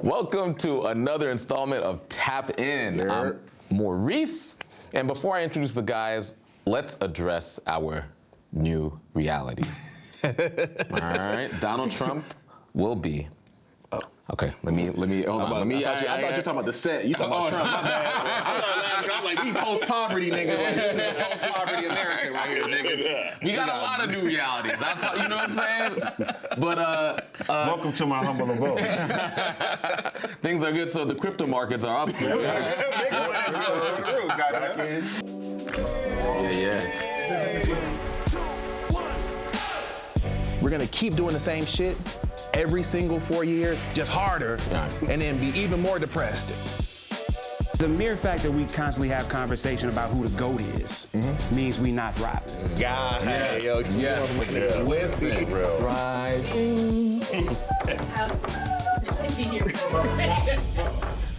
Welcome to another installment of Tap In. I'm Maurice, and before I introduce the guys, let's address our new reality. All right, Donald Trump will be. Okay, let me hold on. I thought you were talking about the set. You talking about Trump? My bad. I started laughing. I'm like, we post-poverty, nigga. Like, this is post-poverty America right here, nigga. We got a lot of new realities. You know what I'm saying? But welcome to my humble abode. Things are good. So the crypto markets are up. Yeah. We're gonna keep doing the same shit every single 4 years, just harder, and then be even more depressed. The mere fact that we constantly have conversation about who the GOAT is means we not thriving. Yes. Listen, right.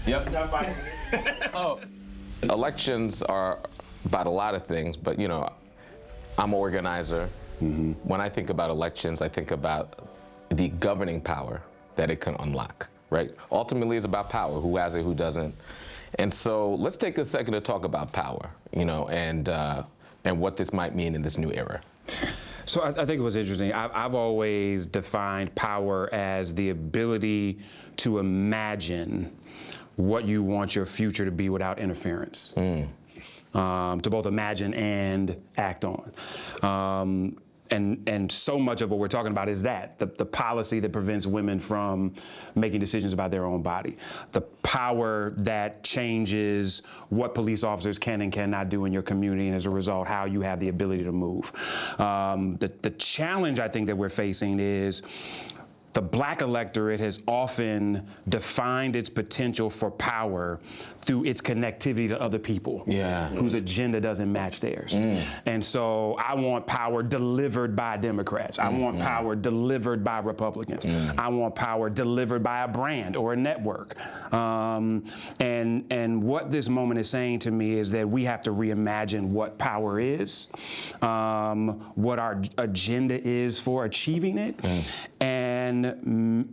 Yep. Elections are about a lot of things, but you know, I'm an organizer. When I think about elections, I think about the governing power that it can unlock, right? Ultimately, it's about power, who has it, who doesn't. And so let's take a second to talk about power, you know, and what this might mean in this new era. So I think it was interesting. I've always defined power as the ability to imagine what you want your future to be without interference. To both imagine and act on. And so much of what we're talking about is that, the policy that prevents women from making decisions about their own body, the power that changes what police officers can and cannot do in your community, and as a result, how you have the ability to move. The challenge I think that we're facing is the black electorate has often defined its potential for power through its connectivity to other people whose agenda doesn't match theirs. And so I want power delivered by Democrats. I want power delivered by Republicans. I want power delivered by a brand or a network. And what this moment is saying to me is that we have to reimagine what power is, what our agenda is for achieving it, and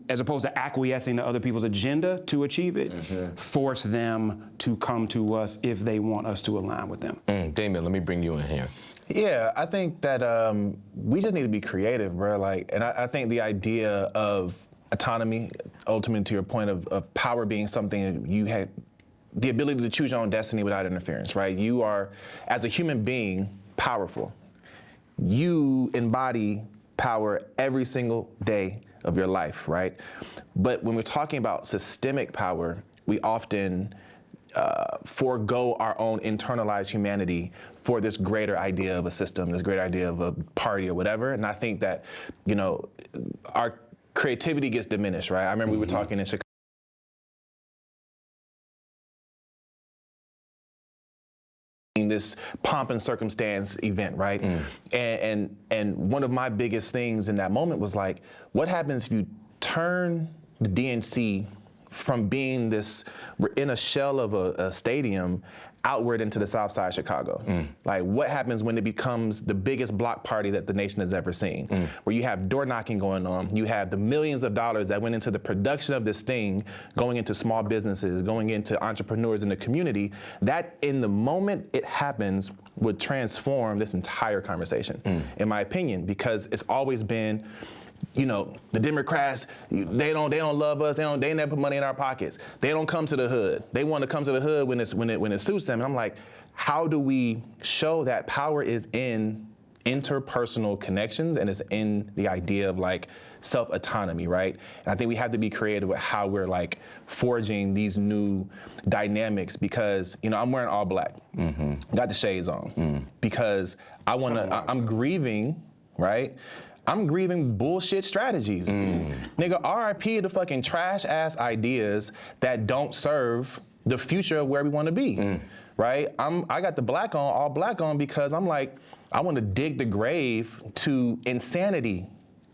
as opposed to acquiescing to other people's agenda to achieve it, force them to come to us if they want us to align with them. Damon, let me bring you in here. Yeah, I think that we just need to be creative, bro. And I think the idea of autonomy, ultimately to your point of power being something you had the ability to choose your own destiny without interference, right? You are, as a human being, powerful. You embody power every single day of your life, right? But when we're talking about systemic power, we often forego our own internalized humanity for this greater idea of a system, this greater idea of a party or whatever. And I think that, you know, our creativity gets diminished, right? I remember we were talking in Chicago. This pomp and circumstance event, right? And one of my biggest things in that moment was like, what happens if you turn the DNC from being this, we're in a shell of a stadium, outward into the South Side of Chicago? Like, what happens when it becomes the biggest block party that the nation has ever seen? Where you have door knocking going on, you have the millions of dollars that went into the production of this thing, going into small businesses, going into entrepreneurs in the community, that in the moment it happens would transform this entire conversation, in my opinion, because it's always been, you know, the Democrats, they don't love us. They never put money in our pockets. They don't come to the hood. They want to come to the hood when it suits them. And I'm like, how do we show that power is in interpersonal connections and it's in the idea of like self-autonomy, right? And I think we have to be creative with how we're like forging these new dynamics, because, you know, I'm wearing all black, got the shades on, because I'm grieving, right? I'm grieving bullshit strategies. Nigga, RIP the fucking trash ass ideas that don't serve the future of where we want to be, right? I got the black on, all black on, because I'm like, I want to dig the grave to insanity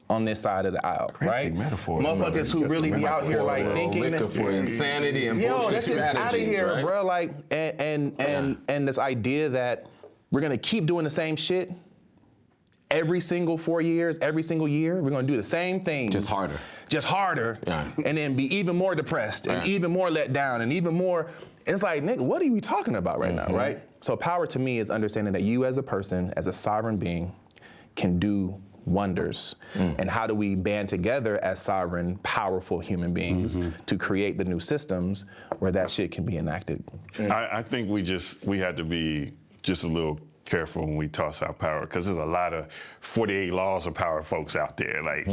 on this side of the aisle, right? Metaphor. Motherfuckers who really be out here like thinking for insanity and bullshit that's just out of here, right? bro. Like, and this idea that we're gonna keep doing the same shit every single 4 years, every single year, we're gonna do the same things. Just harder. Just harder, Yeah. and then be even more depressed and even more let down and even more. It's like, nigga, what are we talking about right now, right? So power to me is understanding that you as a person, as a sovereign being, can do wonders. And how do we band together as sovereign, powerful human beings to create the new systems where that shit can be enacted? I think we had to be just a little careful when we toss out power, because there's a lot of 48 laws of power folks out there, like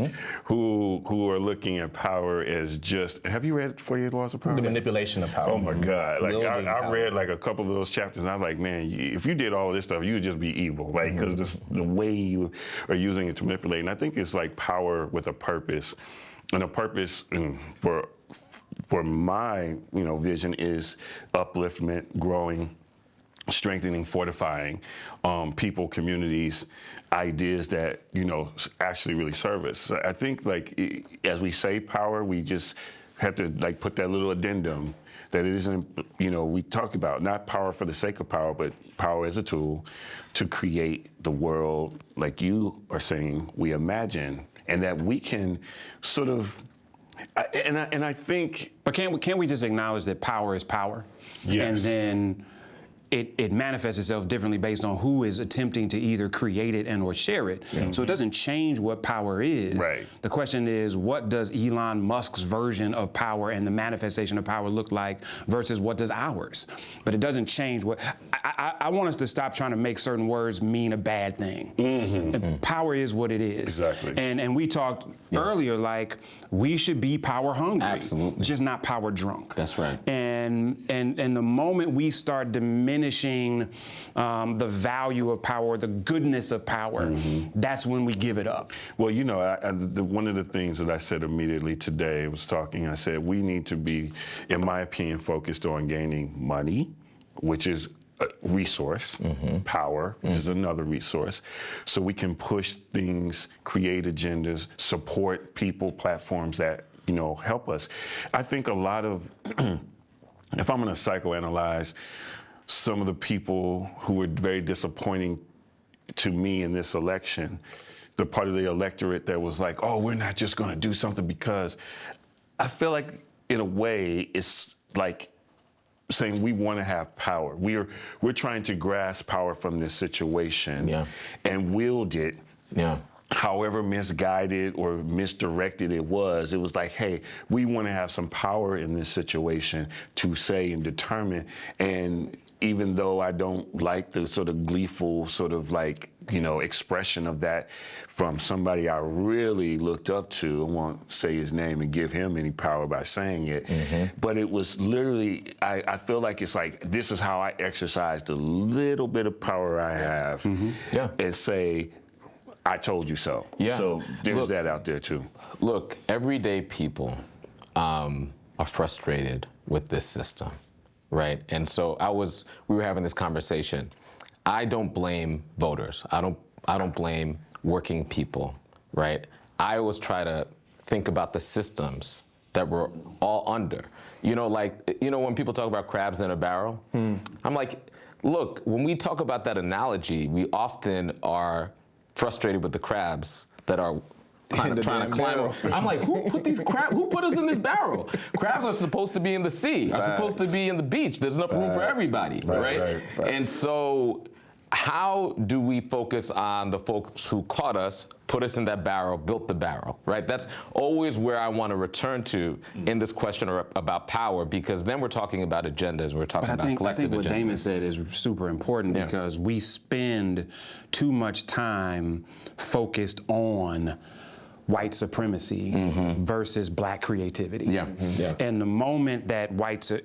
who are looking at power as just. Have you read 48 Laws of Power? The manipulation of power. Oh my God! Like Wielding I power. read like a couple of those chapters, and I'm like, man, if you did all of this stuff, you would just be evil, like because the way you are using it to manipulate. And I think it's like power with a purpose, and a purpose for my vision is upliftment, growing, strengthening, fortifying people, communities, ideas that actually really serve us. So I think as we say power, we just have to put that little addendum that it isn't. We talk about not power for the sake of power, but power as a tool to create the world, like you are saying, we imagine, and that we can sort of. And I think. But can't we just acknowledge that power is power? Yes. And then it manifests itself differently based on who is attempting to either create it and or share it. So it doesn't change what power is. Right. The question is, what does Elon Musk's version of power and the manifestation of power look like versus what does ours? But it doesn't change what. I want us to stop trying to make certain words mean a bad thing. And power is what it is. Exactly. And we talked earlier, like, we should be power hungry. Absolutely. Just not power drunk. That's right. And the moment we start diminishing the value of power, the goodness of power, that's when we give it up. Well, one of the things that I said immediately today I said we need to be, in my opinion, focused on gaining money, which is a resource, power, which is another resource, so we can push things, create agendas, support people, platforms that help us. I think a lot of, if I'm going to psychoanalyze some of the people who were very disappointing to me in this election, the part of the electorate that was like, oh, we're not just going to do something because, I feel like in a way it's like saying we want to have power. We're trying to grasp power from this situation and wield it. However misguided or misdirected it was like, hey, we want to have some power in this situation to say and determine. And even though I don't like the sort of gleeful sort of expression of that from somebody I really looked up to, I won't say his name and give him any power by saying it, but it was literally, I feel like it's like, this is how I exercise the little bit of power I have and say, I told you so. So there's that out there too. Look, everyday people are frustrated with this system, right? And so we were having this conversation. I don't blame voters. I don't blame working people, right? I always try to think about the systems that we're all under. When people talk about crabs in a barrel, I'm like, look, when we talk about that analogy, we often are frustrated with the crabs that are kind of trying to climb up. I'm like, who put us in this barrel? Crabs are supposed to be in the sea, are supposed to be in the beach. There's enough room for everybody, right? And so how do we focus on the folks who caught us, put us in that barrel, built the barrel, right? That's always where I want to return to in this question about power, because then we're talking about agendas, we're talking about collective agendas. I think what Damon said is super important because we spend too much time focused on white supremacy versus black creativity. And the moment that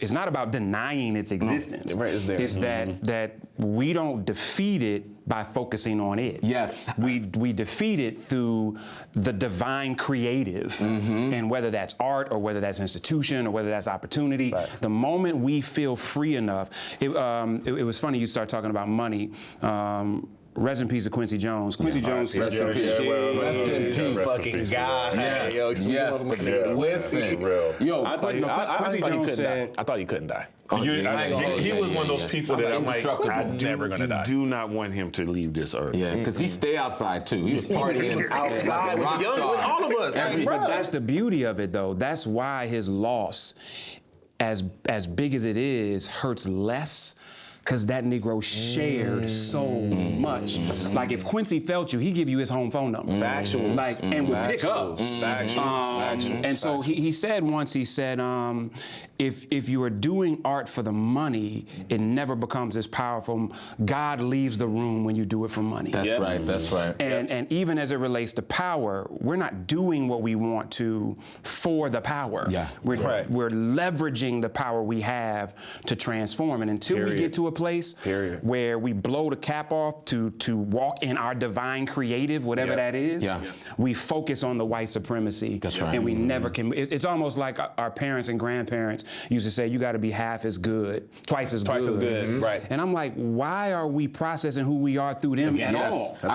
it's not about denying its existence. It's that we don't defeat it by focusing on it. We defeat it through the divine creative, and whether that's art or whether that's institution or whether that's opportunity. The moment we feel free enough, it was funny you start talking about money. rest in peace to Quincy Jones. Quincy Jones said, Rest in peace. Rest in peace. Fucking guy. Yes. Yo, Yes. Listen. Yo, I thought he Quincy Jones couldn't die. said- I thought he couldn't die. He was one of those people that I'm like, never gonna die. do not want him to leave this earth. Yeah, because he stay outside too. He was partying Outside like a rock with star. all of us. Like, but bruh. that's the beauty of it, though. That's why his loss, as big as it is, hurts less. Because that Negro shared so much. Like if Quincy felt you, he'd give you his home phone number. Factual. Like, and would pick up. And so he said once, he said, if you are doing art for the money, it never becomes as powerful. God leaves the room when you do it for money. That's right. That's right. And even as it relates to power, we're not doing what we want to for the power. Yeah. We're leveraging the power we have to transform. And until we get to a place where we blow the cap off to walk in our divine creative, whatever that is, we focus on the white supremacy. That's right. And we never can. It's almost like our parents and grandparents used to say, you got to be half as good, twice as good. Right. And I'm like, why are we processing who we are through them at all? What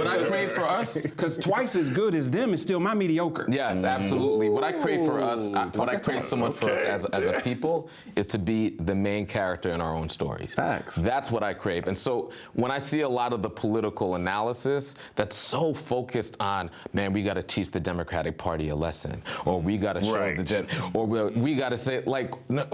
I crave for us, Because twice as good as them is still my mediocre. yes, absolutely. What I crave for us, what I crave so much for us as a people, is to be the main character in our own stories. Facts. That's what I crave. And so when I see a lot of the political analysis that's so focused on, man, we got to teach the Democratic Party a lesson, or we got to show or we got to say, like, no,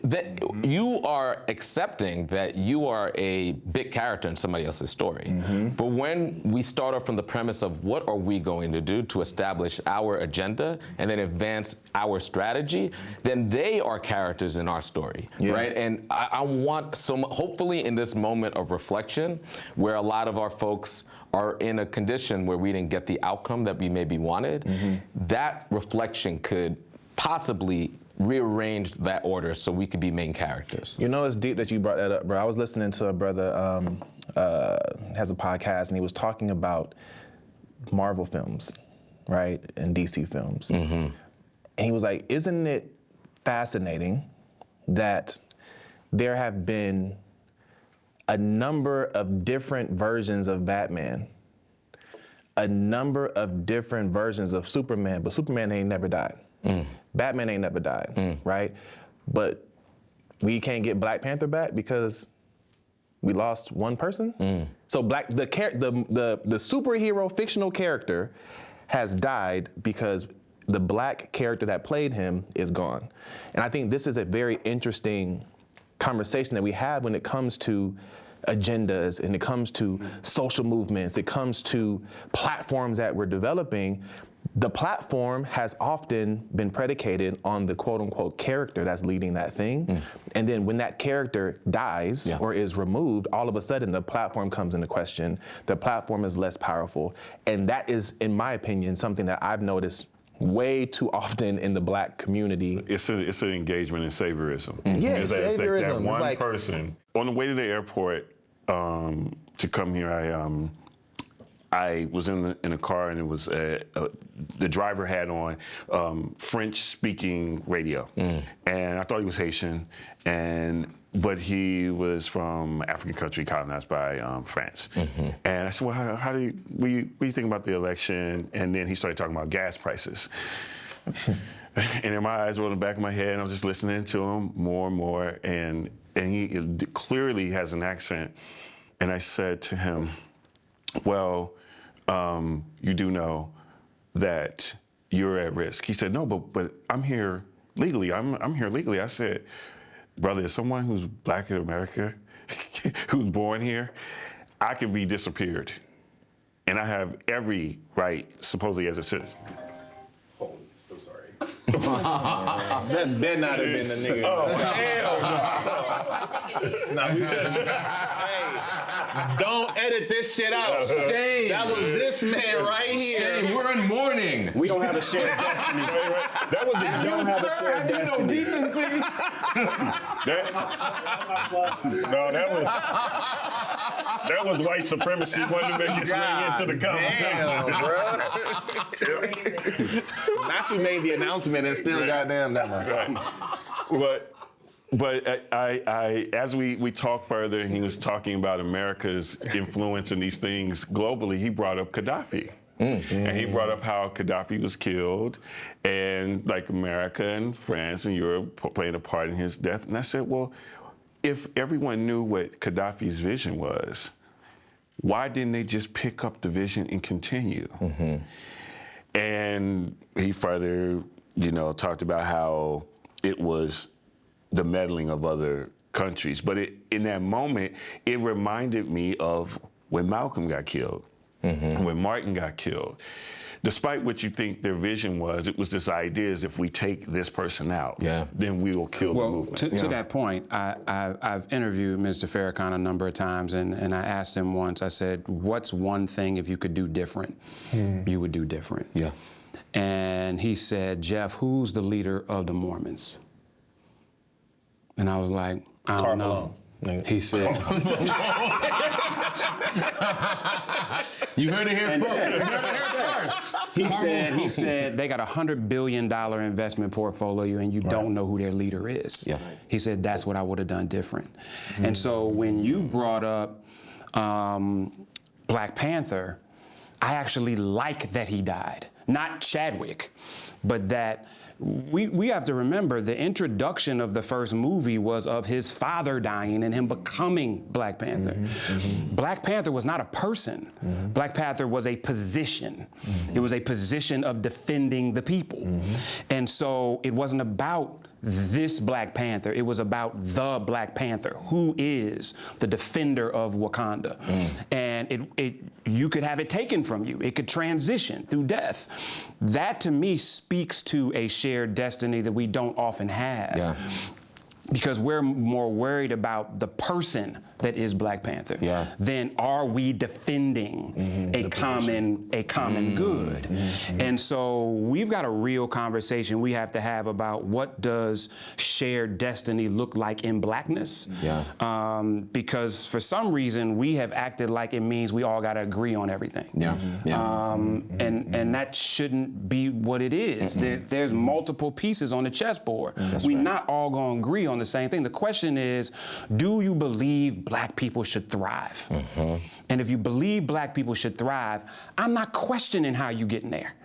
that you are accepting that you are a big character in somebody else's story. But when we start off from the premise of what are we going to do to establish our agenda and then advance our strategy, then they are characters in our story, right? And I want hopefully in this moment of reflection, where a lot of our folks are in a condition where we didn't get the outcome that we maybe wanted, that reflection could possibly rearrange that order so we could be main characters. You know, it's deep that you brought that up, bro. I was listening to a brother has a podcast, and he was talking about Marvel films, right, and DC films. And he was like, isn't it fascinating that there have been a number of different versions of Batman, a number of different versions of Superman, but Superman ain't never died. Batman ain't never died, right? But we can't get Black Panther back because we lost one person. So the superhero fictional character has died because the Black character that played him is gone. And I think this is a very interesting conversation that we have when it comes to agendas, and it comes to social movements, it comes to platforms that we're developing. The platform has often been predicated on the quote unquote character that's leading that thing. And then when that character dies or is removed, all of a sudden the platform comes into question. The platform is less powerful. And that is, in my opinion, something that I've noticed way too often in the Black community. It's an engagement in saviorism. Yeah, It's saviorism. that It's one like- person. On the way to the airport to come here, I was in a car, and it was the driver had on French-speaking radio, and I thought he was Haitian, but he was from African country colonized by France. And I said, well, what do you think about the election? And then he started talking about gas prices. And then my eyes were on the back of my head, and I was just listening to him more and more, and he clearly has an accent. And I said to him, well, you do know that you're at risk. He said, no, but I'm here legally. I'm here legally. I said, brother, as someone who's Black in America, who's born here, I can be disappeared. And I have every right, supposedly as a citizen. Oh, so sorry. That better not have been the nigga. Oh, hell no. Hey, don't edit this shit out. Shame. That was this man right here. Shame. We're in mourning. We don't have a shared destiny. That was the We don't have a shared destiny. Decency. That was white supremacy wanting to make its way into the conversation. Not you made the announcement and still goddamn that one. Right. But But as we talk further, and he was talking about America's influence in these things globally, he brought up Gaddafi. And he brought up how Gaddafi was killed, and like America and France and Europe played a part in his death. And I said, well, if everyone knew what Gaddafi's vision was, why didn't they just pick up the vision and continue? And he further, talked about how it was the meddling of other countries. But in that moment, it reminded me of when Malcolm got killed, when Martin got killed. Despite what you think their vision was, it was this idea is if we take this person out, then we will kill the movement. To that point, I've interviewed Mr. Farrakhan a number of times, and I asked him once, I said, what's one thing if you could do different, you would do different? Yeah. And he said, Jeff, who's the leader of the Mormons? And I was like, I don't know. He said, you heard it here first. He said they got a $100 billion investment portfolio and you don't know who their leader is. Yeah. He said that's what I would have done different. And so when you brought up Black Panther, I actually like that he died. Not Chadwick, but that we have to remember the introduction of the first movie was of his father dying and him becoming Black Panther. Black Panther was not a person. Black Panther was a position. It was a position of defending the people. And so it wasn't about this Black Panther. It was about the Black Panther, who is the defender of Wakanda. And you could have it taken from you. It could transition through death. That to me speaks to a shared destiny that we don't often have. Because we're more worried about the person that is Black Panther than are we defending a common good. And so we've got a real conversation we have to have about what does shared destiny look like in Blackness. Because for some reason we have acted like it means we all got to agree on everything. And that shouldn't be what it is. There's multiple pieces on the chessboard. We're not all going to agree on the same thing. The question is, do you believe Black people should thrive? And if you believe Black people should thrive, I'm not questioning how you get in there.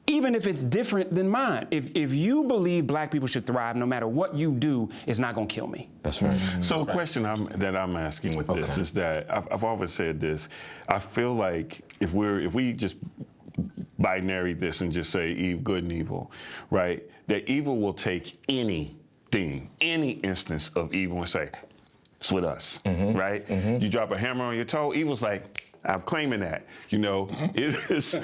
Even if it's different than mine. If you believe Black people should thrive, no matter what you do, it's not going to kill me. That's right. So the question that I'm asking with this is that I've always said this. I feel like if we just binary this and just say good and evil, right? That evil will take any instance of evil and say, it's with us, right? You drop a hammer on your toe, evil's like, I'm claiming that. It is,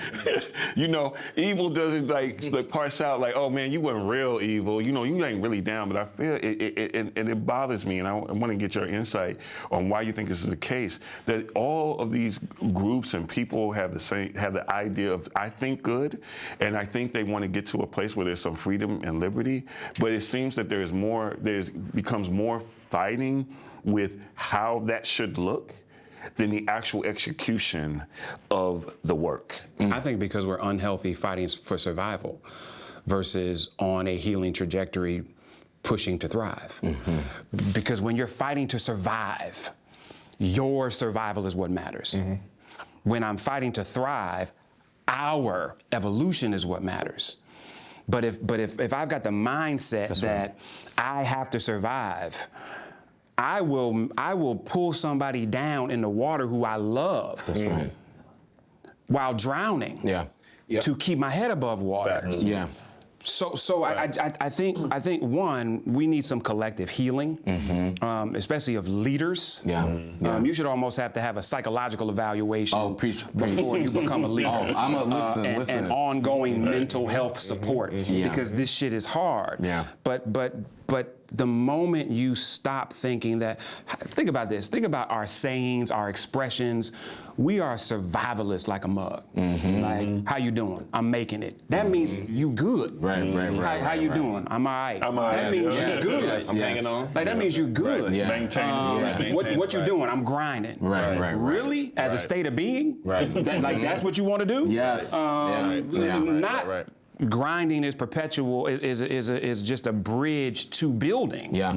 evil doesn't like parse out like, oh man, you weren't real evil. You ain't really down, but I feel it bothers me, and I want to get your insight on why you think this is the case. That all of these groups and people have the idea of I think good, and I think they want to get to a place where there's some freedom and liberty, but it seems that there's becomes more fighting with how that should look than the actual execution of the work. I think because we're unhealthy fighting for survival versus on a healing trajectory pushing to thrive. Because when you're fighting to survive, your survival is what matters. When I'm fighting to thrive, our evolution is what matters. But if I've got the mindset that I have to survive, I will pull somebody down in the water who I love while drowning to keep my head above water. So I think one, we need some collective healing, especially of leaders. You should almost have to have a psychological evaluation before you become a leader. And ongoing mental health support because this shit is hard. But the moment you stop thinking that, think about this, think about our sayings, our expressions. We are survivalists like a mug. Like, how you doing? I'm making it. That means you good. How you doing? I'm all right. That means you good. I'm hanging on. Like, that means you good. Maintaining. What you doing? I'm grinding. Really? As a state of being? That's what you want to do? Yes. grinding is perpetual, is just a bridge to building. Yeah.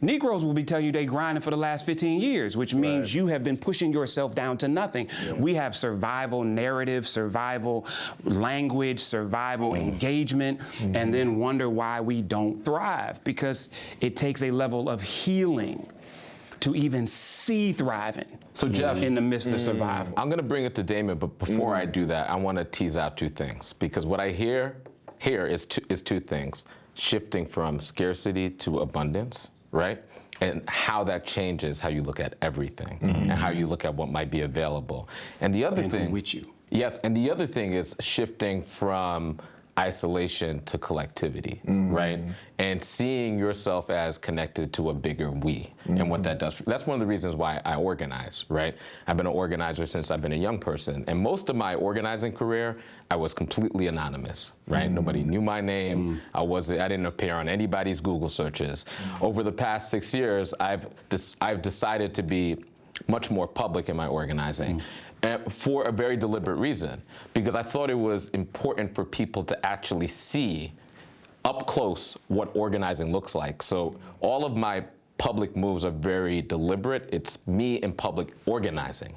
Negroes will be telling you they grinding for the last 15 years, which means you have been pushing yourself down to nothing. We have survival narrative, survival language, survival engagement, and then wonder why we don't thrive, because it takes a level of healing to even see thriving. So Jeff, in the midst of survival. I'm gonna bring it to Damon, but before I do that, I wanna tease out two things, because what I hear here is two things: shifting from scarcity to abundance, right? And how that changes how you look at everything and how you look at what might be available. And the other thing, with you. Yes, and the other thing is shifting from isolation to collectivity, right? And seeing yourself as connected to a bigger we and what that does. That's one of the reasons why I organize, right? I've been an organizer since I've been a young person. And most of my organizing career, I was completely anonymous, right? Nobody knew my name. I didn't appear on anybody's Google searches. Over the past 6 years, I've decided to be much more public in my organizing. For a very deliberate reason, because I thought it was important for people to actually see up close what organizing looks like. So all of my public moves are very deliberate. It's me in public organizing,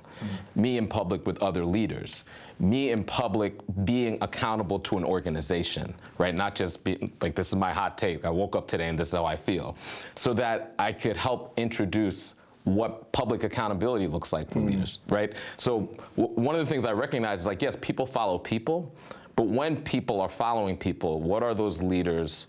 me in public with other leaders, me in public being accountable to an organization, right? Not just be like, this is my hot take, I woke up today and this is how I feel. So that I could help introduce what public accountability looks like for leaders, right? So one of the things I recognize is, like, yes, people follow people, but when people are following people, what are those leaders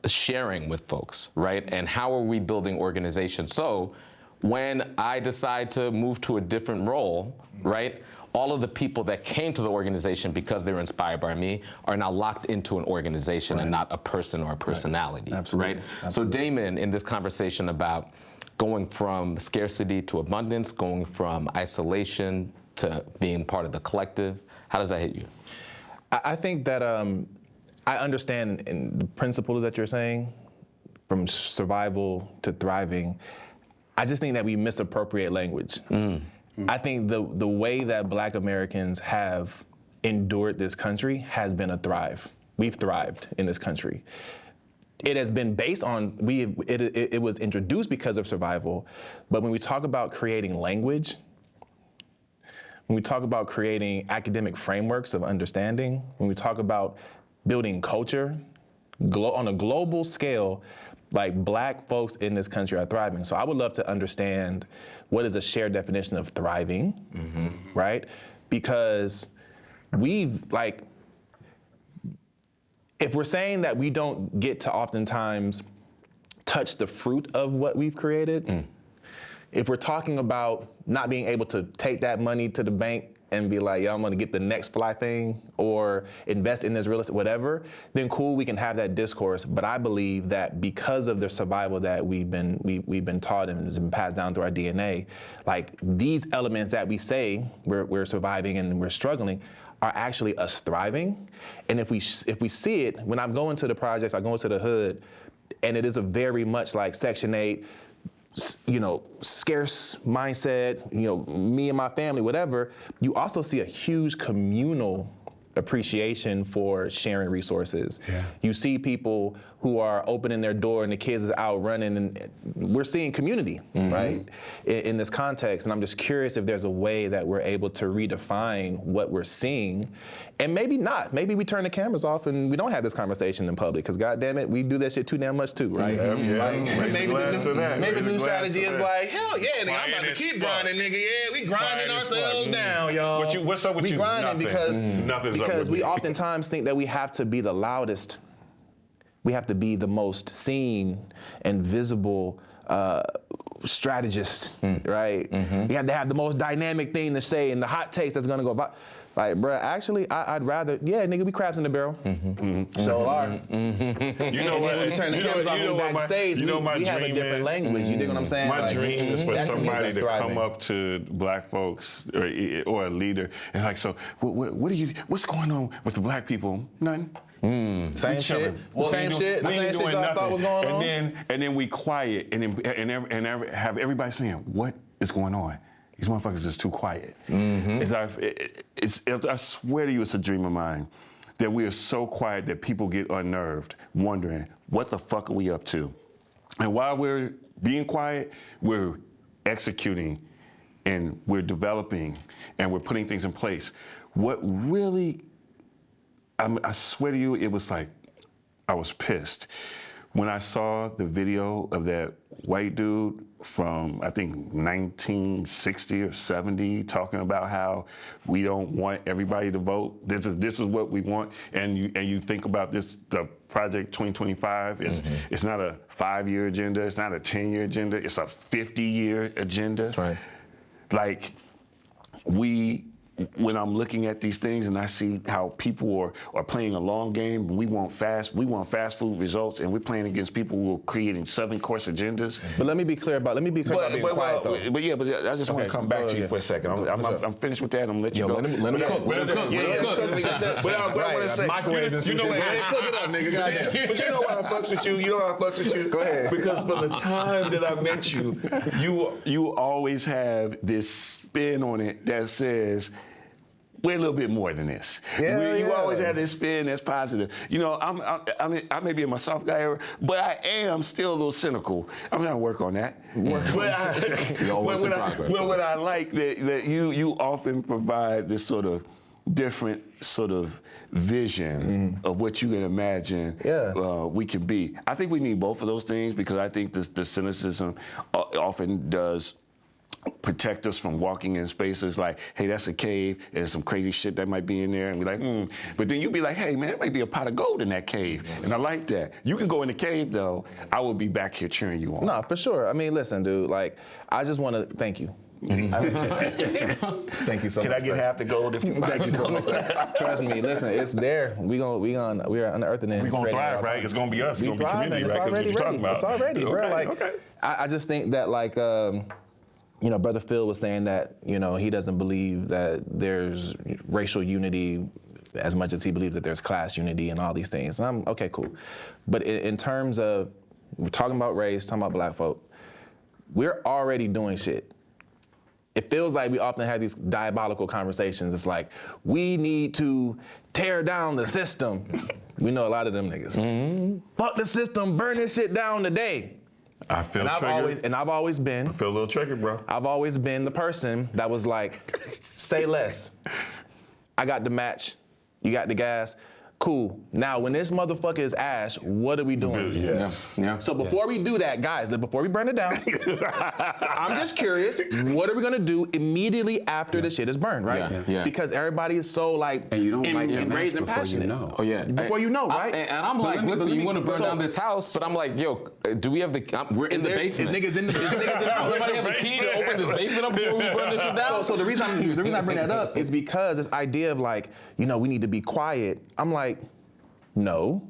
sharing with folks, right? And how are we building organizations? So when I decide to move to a different role, right, all of the people that came to the organization because they were inspired by me are now locked into an organization and not a person or a personality, Absolutely. right? Absolutely. So Damon, in this conversation about going from scarcity to abundance, going from isolation to being part of the collective, how does that hit you? I think that I understand in the principle that you're saying, from survival to thriving. I just think that we misappropriate language. I think the way that Black Americans have endured this country has been a thrive. We've thrived in this country. It has been based on, it was introduced because of survival, but when we talk about creating language, when we talk about creating academic frameworks of understanding, when we talk about building culture on a global scale, like, Black folks in this country are thriving. So I would love to understand what is a shared definition of thriving, right? Because if we're saying that we don't get to oftentimes touch the fruit of what we've created, if we're talking about not being able to take that money to the bank and be like, yo, I'm gonna get the next fly thing or invest in this real estate, whatever, then cool, we can have that discourse. But I believe that because of the survival that we've been taught and has been passed down through our DNA, like, these elements that we say we're surviving and we're struggling are actually us thriving. And if we see it, when I'm going to the projects, I go into the hood, and it is a very much like Section 8, scarce mindset, me and my family, whatever, you also see a huge communal appreciation for sharing resources. Yeah. You see people who are opening their door and the kids is out running, and we're seeing community, right, in this context. And I'm just curious if there's a way that we're able to redefine what we're seeing, and maybe not. Maybe we turn the cameras off and we don't have this conversation in public, because goddamn it, we do that shit too damn much too, right? Maybe the new strategy is like, hell yeah, nigga, I'm about to keep grinding, nigga. Yeah, we grinding ourselves down, y'all. What's up with you? We grinding because we me. oftentimes think that we have to be the loudest. We have to be the most seen and visible strategist, right? We have to have the most dynamic thing to say and the hot takes that's gonna go by. Like, bruh, actually, I'd rather, nigga, we crabs in the barrel. So are. You know what? We turn the cameras off and backstage. We have a different language. You dig what I'm saying? My dream is for somebody to thriving. come up to Black folks or a leader and like, so what's going on with the Black people? Nothing. Same shit. Same shit I thought was going on. And then we quiet and have everybody saying, what is going on? These motherfuckers just too quiet. I swear to you, it's a dream of mine that we are so quiet that people get unnerved, wondering, what the fuck are we up to? And while we're being quiet, we're executing and we're developing and we're putting things in place. What really, I swear to you, it was like, I was pissed when I saw the video of that white dude from, I think, 1960 or 70, talking about how we don't want everybody to vote. This is what we want. And you think about this, the Project 2025 is it's not a 5-year agenda, it's not a 10-year agenda, it's a 50-year agenda. That's right. Like, when I'm looking at these things and I see how people are playing a long game, we want fast food results, and we're playing against people who are creating 7-course agendas. But let me be clear about being quiet, though. But I just want to come back to you for a second. I'm finished with that. I'm gonna let you go. Let him cook. Let him cook. But I want to say, you know what? Cook it up, nigga. Goddamn. But you know why I fucks with you? You know why I fucks with you? Go ahead. Because from the time that I met you, you always have this spin on it that says, we're a little bit more than this. You always have this spin that's positive. You know, I may be in my soft guy era, but I am still a little cynical. I'm trying to work on that. What I like that you often provide this sort of different sort of vision of what you can imagine we can be. I think we need both of those things, because I think the cynicism often does protect us from walking in spaces like, hey, that's a cave, and there's some crazy shit that might be in there, and we're like, But then you'd be like, hey, man, there might be a pot of gold in that cave, and I like that. You can go in the cave, though. I will be back here cheering you on. No, for sure. I mean, listen, dude, like, I just want to thank you. I appreciate it. Thank you so much. Can I get half the gold if you find Thank you so much, sir. Trust me, listen, it's there. We're unearthing it. We're going to thrive, right? It's going to be us. It's going to be community, right? That's what you're talking about. It's already, bro. Like, I just think that, like, you know, Brother Phil was saying that, you know, he doesn't believe that there's racial unity as much as he believes that there's class unity and all these things. And I'm, okay, cool. But in terms of, we're talking about race, talking about black folk, we're already doing shit. It feels like we often have these diabolical conversations. It's like, we need to tear down the system. We know a lot of them niggas. Fuck the system, burn this shit down today. I feel triggered. I've always been. I feel a little triggered, bro. I've always been the person that was like, say less. I got the match. You got the gas. Cool. Now, when this motherfucker is ash, what are we doing? Yes. Yeah. So before we do that, guys, before we burn it down, I'm just curious, what are we gonna do immediately after the shit is burned, right? Yeah. Because everybody is so like, And you don't like enraged and passionate. You know. Oh, yeah. Before you know, right? And I'm like, listen, you want to burn down this house, but I'm like, yo, do we have we're in the basement. Is niggas in the house? Somebody have a key to open this basement up before we burn this shit down? So the reason I bring that up is because this idea of like, you know, we need to be quiet. I'm like, no,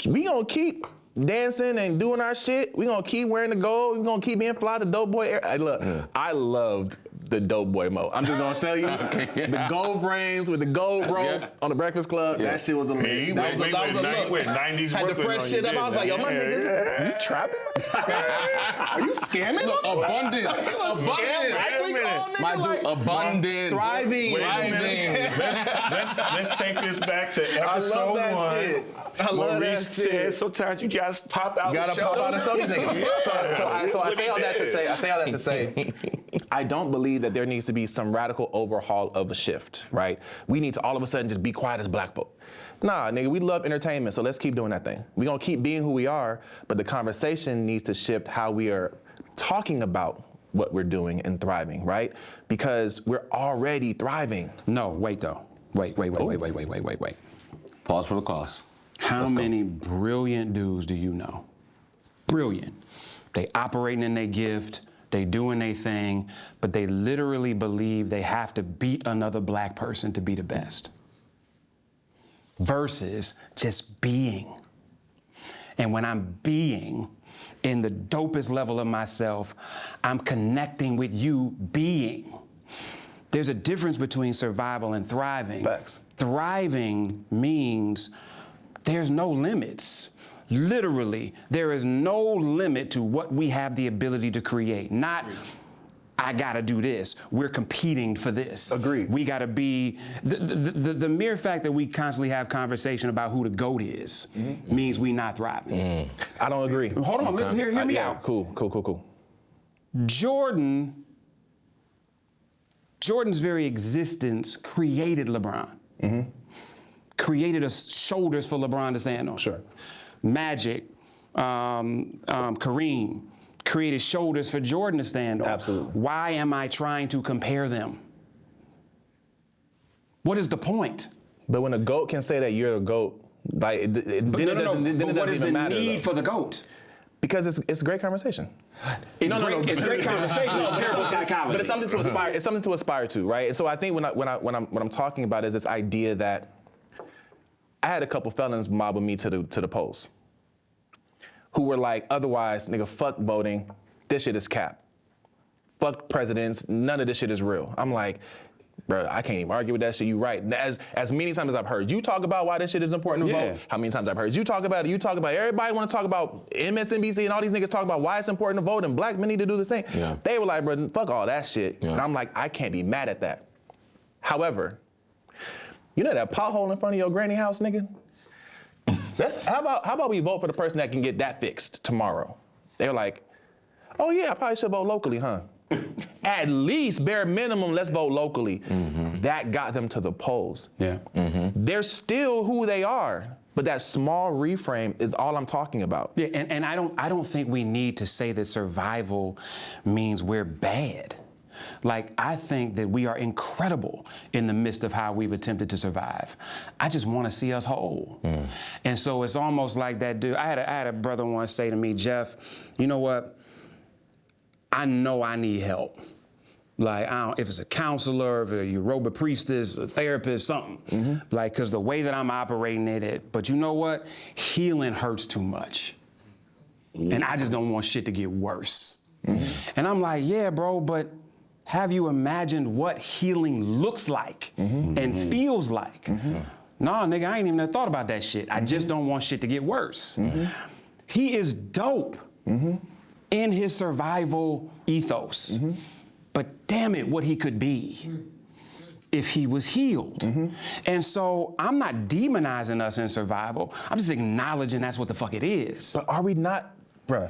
we gonna keep dancing and doing our shit. We gonna keep wearing the gold. We gonna keep being fly the dope boy era. Look, I loved the dope boy mode. I'm just gonna tell you, the gold brains with the gold robe on the Breakfast Club. That shit was a lit. That was a look. 90s Had to Brooklyn fresh on shit you, up. I was like, yo, my yeah, niggas, you trapping? Are you scamming? Look, abundance. My dude, abundance. Thriving. Let's take this back to I episode love that 1. shit. I love Where that Reese shit. said sometimes you gotta pop out. You gotta pop out and show these niggas. So I say all that to say, I don't believe that there needs to be some radical overhaul of a shift, right? We need to all of a sudden just be quiet as black folk. Nah, nigga, we love entertainment, so let's keep doing that thing. We're gonna keep being who we are, but the conversation needs to shift how we are talking about what we're doing and thriving, right? Because we're already thriving. No, wait though. Wait. Pause for the cause. How many brilliant dudes do you know? Brilliant. They operating in their gift, they doing their thing, but they literally believe they have to beat another black person to be the best. Versus just being. And when I'm being in the dopest level of myself, I'm connecting with you being. There's a difference between survival and thriving. Facts. Thriving means there's no limits. Literally, there is no limit to what we have the ability to create. Not, I gotta do this. We're competing for this. Agreed. We gotta be, the mere fact that we constantly have conversation about who the GOAT is means we not thriving. I don't agree. Hold on, hear me out. Cool. Jordan's very existence created LeBron. Created a shoulders for LeBron to stand on. Sure. Magic, Kareem, created shoulders for Jordan to stand on. Absolutely. Why am I trying to compare them? What is the point? But when a GOAT can say that you're a GOAT, like then it doesn't even matter. What is the need though. for the GOAT? Because it's a great conversation. It's great conversation. It's terrible psychology. But it's something to aspire. It's something to aspire to, right? And so I think what I'm talking about is this idea that I had a couple felons mobbing me to the polls, who were like, otherwise, nigga, fuck voting. This shit is cap. Fuck presidents. None of this shit is real. I'm like, bro, I can't even argue with that shit. You right. As many times as I've heard you talk about why this shit is important to vote, how many times I've heard you talk about it, everybody want to talk about MSNBC and all these niggas talk about why it's important to vote and black men need to do this thing. Yeah. They were like, bro, fuck all that shit. Yeah. And I'm like, I can't be mad at that. However, you know that pothole in front of your granny house, nigga? How about we vote for the person that can get that fixed tomorrow? They were like, oh yeah, I probably should vote locally, huh? At least, bare minimum, let's vote locally. That got them to the polls. Yeah. They're still who they are, but that small reframe is all I'm talking about. Yeah, and I don't think we need to say that survival means we're bad. Like, I think that we are incredible in the midst of how we've attempted to survive. I just want to see us whole. And so it's almost like that dude. I had a brother once say to me, Jeff, you know what? I know I need help. Like, I don't, if it's a counselor, if it's a Yoruba priestess, a therapist, something. Like, because the way that I'm operating it, but you know what? Healing hurts too much. And I just don't want shit to get worse. And I'm like, yeah, bro, but have you imagined what healing looks like and feels like? Nah, nigga, I ain't even thought about that shit. I just don't want shit to get worse. He is dope in his survival ethos. But damn it, what he could be if he was healed. And so I'm not demonizing us in survival. I'm just acknowledging that's what the fuck it is. But are we not, bruh?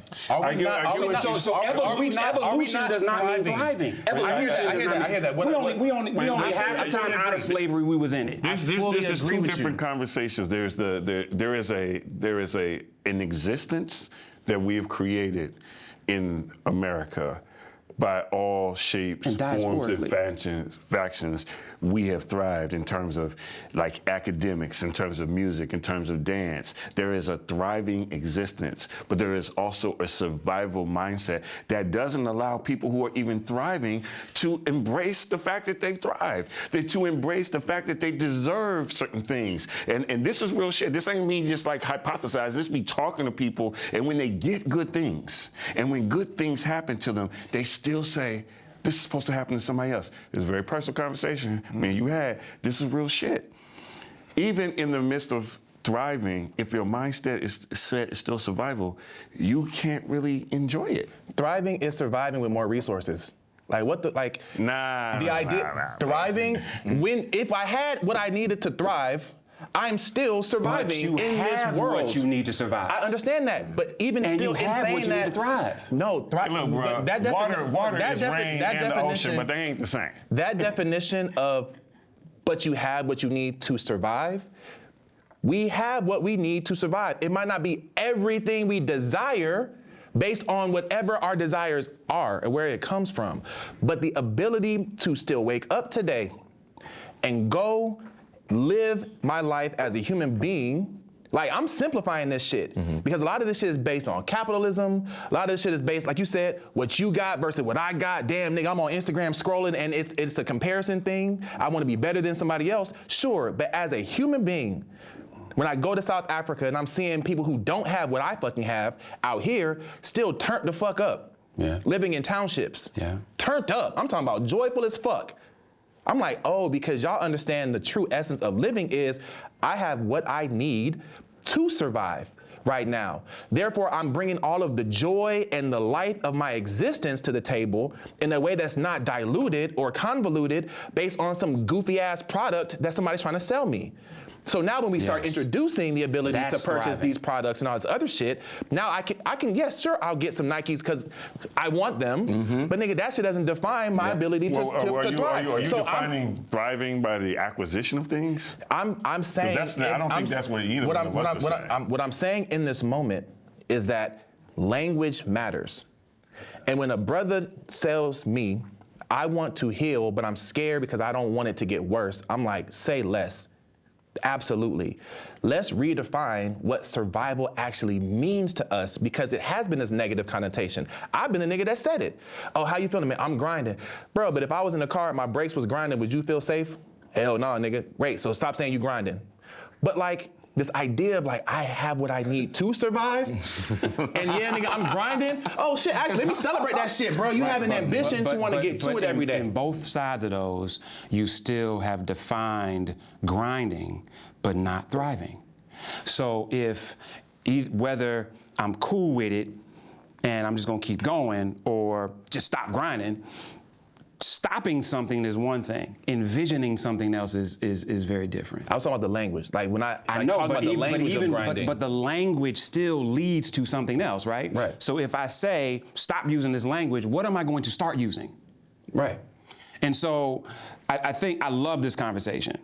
Evolution does not mean thriving. Evolution I hear that. We only half the time out of slavery we was in it. There's two different conversations. There is an existence that we have created in America by all shapes, forms, and factions. We have thrived in terms of like academics, in terms of music, in terms of dance. There is a thriving existence, but there is also a survival mindset that doesn't allow people who are even thriving to embrace the fact that they thrive, to embrace the fact that they deserve certain things. And this is real shit. This ain't me just like hypothesizing. This me talking to people, and when they get good things, and when good things happen to them, they still say, this is supposed to happen to somebody else. It's a very personal conversation. Man, you had, this is real shit. Even in the midst of thriving, if your mindset is set is still survival, you can't really enjoy it. Thriving is surviving with more resources. Like what the, like, thriving, if I had what I needed to thrive, I'm still surviving in this world. What you need to survive. I understand that, but even and still you have in saying what you that, need to thrive. No, Look, bro, water is rain and the ocean, but they ain't the same. That definition of, but you have what you need to survive. We have what we need to survive. It might not be everything we desire, based on whatever our desires are and where it comes from, but the ability to still wake up today and go live my life as a human being. Like, I'm simplifying this shit because a lot of this shit is based on capitalism. A lot of this shit is based, like you said, what you got versus what I got. Damn, nigga, I'm on Instagram scrolling and it's a comparison thing. I want to be better than somebody else. Sure, but as a human being, when I go to South Africa and I'm seeing people who don't have what I fucking have out here still turned the fuck up. Living in townships. Turned up. I'm talking about joyful as fuck. I'm like, oh, because y'all understand the true essence of living is I have what I need to survive. right now. Therefore, I'm bringing all of the joy and the life of my existence to the table in a way that's not diluted or convoluted based on some goofy ass product that somebody's trying to sell me. So now when we start introducing the ability to purchase these products and all this other shit, now I can, yes, sure, I'll get some Nikes because I want them, but nigga, that shit doesn't define my ability to thrive. Are you So defining thriving by the acquisition of things? I'm saying, I don't think that's what either of us are saying. what I'm saying in this moment is that language matters. And when a brother tells me, I want to heal, but I'm scared because I don't want it to get worse, I'm like, say less. Absolutely. Let's redefine what survival actually means to us because it has been this negative connotation. I've been the nigga that said it. Oh, how you feeling, man? I'm grinding. Bro, but if I was in the car and my brakes was grinding, would you feel safe? Hell no, nigga. Great, so stop saying you grinding. But like, this idea of like, I have what I need to survive, and yeah, nigga, I'm grinding. Oh shit, actually, let me celebrate that shit, bro. You have an ambition to want to get to it every day. In both sides of those, you still have defined grinding, but not thriving. So if whether I'm cool with it and I'm just gonna keep going, or just stop grinding, stopping something is one thing. Envisioning something else is very different. I was talking about the language. Like when I know, talk about the language of grinding. But the language still leads to something else, right? Right. So if I say, stop using this language, what am I going to start using? Right. And so I think I love this conversation.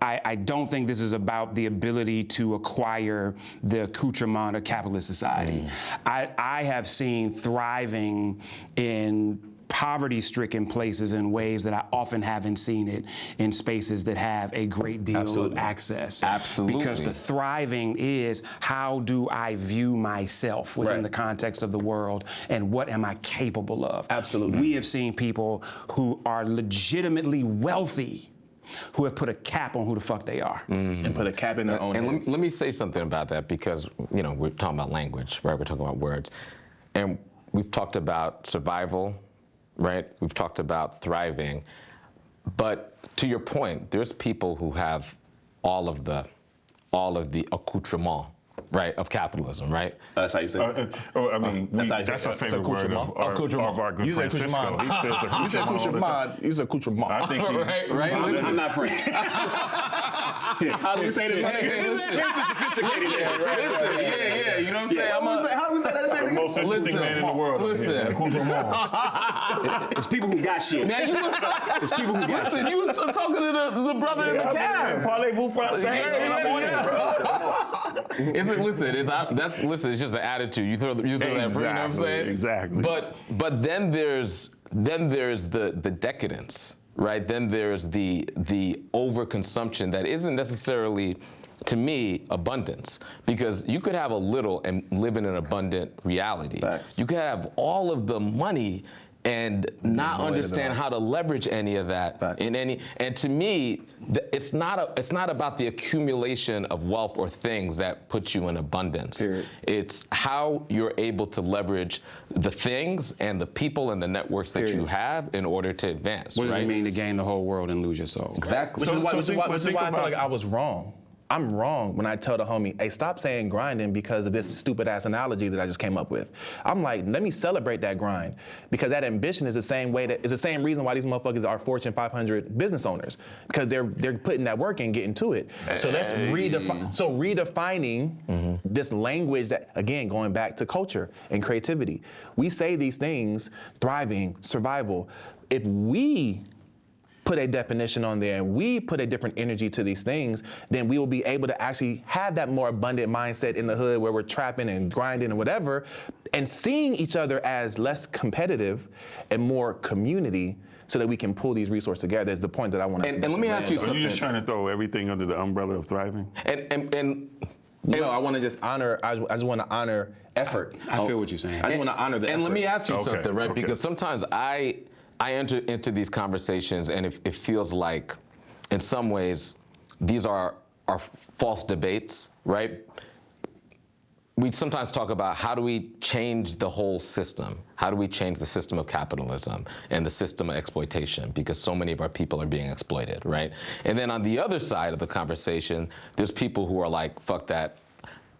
I don't think this is about the ability to acquire the accoutrement of capitalist society. I have seen thriving in poverty-stricken places in ways that I often haven't seen it in spaces that have a great deal of access. Absolutely. Because the thriving is, how do I view myself within the context of the world, and what am I capable of? Absolutely. We have seen people who are legitimately wealthy who have put a cap on who the fuck they are. And put a cap in their own And heads. let me say something about that because, you know, we're talking about language, right? We're talking about words. And we've talked about survival, right? We've talked about thriving. But to your point, there's people who have all of the accoutrement, right, of capitalism, right? That's how you say it. I mean, that's a favorite word of our good friend Cisco. He says accoutrement. You said accoutrement. You said accoutrement. I think right? Listen, I'm not French. How do we say this? Listen, yeah, you know what I'm saying? How do we say that shit? the most interesting man in the world. Listen. It's people who got shit. Man, you was It's people who got shit. you was talking to the brother in the cab. Parlez-vous français? Listen, it's just the attitude. You throw that, you know what I'm saying? Exactly. But then there's the decadence, right? Then there's the overconsumption that isn't necessarily, to me, abundance, because you could have a little and live in an abundant reality. Facts. You could have all of the money and not understand how to leverage any of that in any. And to me, it's not about the accumulation of wealth or things that put you in abundance. Period. It's how you're able to leverage the things and the people and the networks that you have in order to advance. What does right? it mean to gain the whole world and lose your soul? Exactly. Which is why I think feel about like I was wrong. I'm wrong when I tell the homie, hey, stop saying grinding because of this stupid ass analogy that I just came up with. I'm like, let me celebrate that grind, because that ambition is the same reason why these motherfuckers are Fortune 500 business owners, because they're putting that work in, getting to it. So let's redefining this language that, again, going back to culture and creativity. We say these things, thriving, survival. If we put a definition on there and we put a different energy to these things, then we will be able to actually have that more abundant mindset in the hood where we're trapping and grinding and whatever, and seeing each other as less competitive and more community, so that we can pull these resources together is the point that I want to And let me ask you Are something. you just trying to throw everything under the umbrella of thriving? No, I want to just honor, I just want to honor effort. I feel what you're saying. I just want to honor the effort. And let me ask you Okay, something, right? okay. Because sometimes I enter into these conversations and it feels like, in some ways, these are false debates, right? We sometimes talk about how do we change the whole system? How do we change the system of capitalism and the system of exploitation? Because so many of our people are being exploited, right? And then on the other side of the conversation, there's people who are like, fuck that.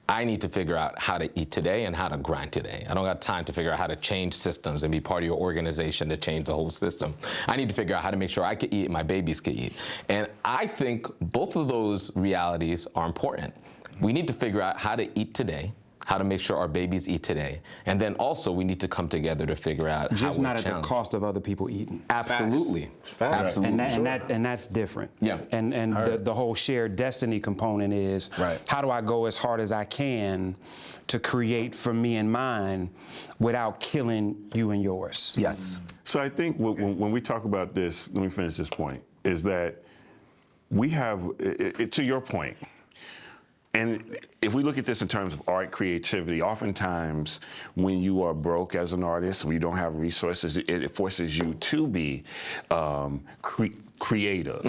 I need to figure out how to eat today and how to grind today. I don't got time to figure out how to change systems and be part of your organization to change the whole system. I need to figure out how to make sure I can eat and my babies can eat. And I think both of those realities are important. We need to figure out how to eat today, how to make sure our babies eat today. And then also we need to come together to figure out just how we're not at the challenged. cost of other people eating. Absolutely. Facts. Absolutely. And that's different. Yeah. And the whole shared destiny component is Right. how do I go as hard as I can to create for me and mine without killing you and yours. Yes. So I think when we talk about this, let me finish this point, is that we have, to your point, and if we look at this in terms of art creativity, oftentimes when you are broke as an artist, when you don't have resources, it forces you to be creative,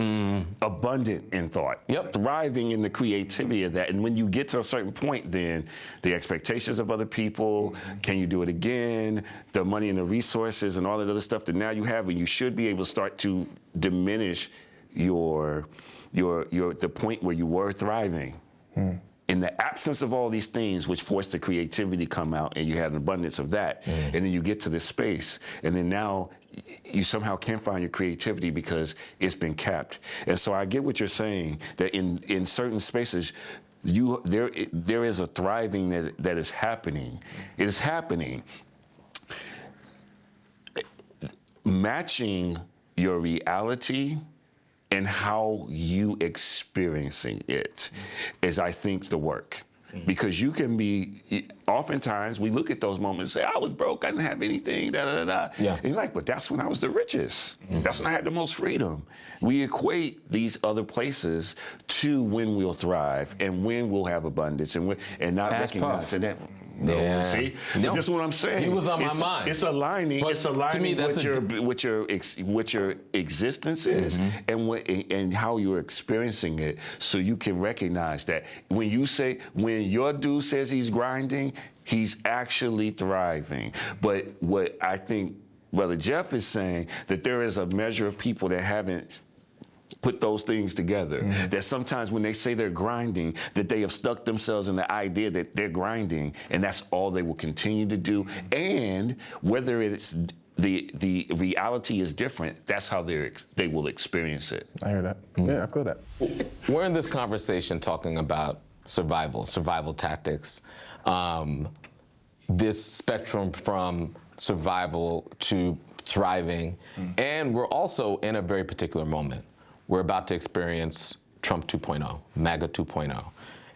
abundant in thought, thriving in the creativity of that. And when you get to a certain point, then the expectations of other people, can you do it again, the money and the resources and all that other stuff that now you have, and you should be able to start to diminish the point where you were thriving. In the absence of all these things which forced the creativity to come out, and you had an abundance of that, and then you get to this space, and then now you somehow can't find your creativity because it's been capped. And so I get what you're saying, that in certain spaces, there is a thriving that is happening. It is happening. Matching your reality and how you experiencing it is, I think, the work. Because you can be, oftentimes we look at those moments and say, I was broke, I didn't have anything, Yeah. And you're like, but that's when I was the richest. That's when I had the most freedom. We equate these other places to when we'll thrive and when we'll have abundance and not Ask recognizing that. Yeah. See? No. That's what I'm saying. He was on my mind. It's aligning. But It's to me, aligning that's what your existence is, and how you're experiencing it, so you can recognize that when your dude says he's grinding, he's actually thriving. But what I think Brother Jeff is saying, that there is a measure of people that haven't put those things together. That sometimes when they say they're grinding, that they have stuck themselves in the idea that they're grinding, and that's all they will continue to do. And whether it's the reality is different, that's how they will experience it. I hear that. Yeah, I feel that. We're in this conversation talking about survival tactics, this spectrum from survival to thriving, and we're also in a very particular moment. We're about to experience Trump 2.0, MAGA 2.0.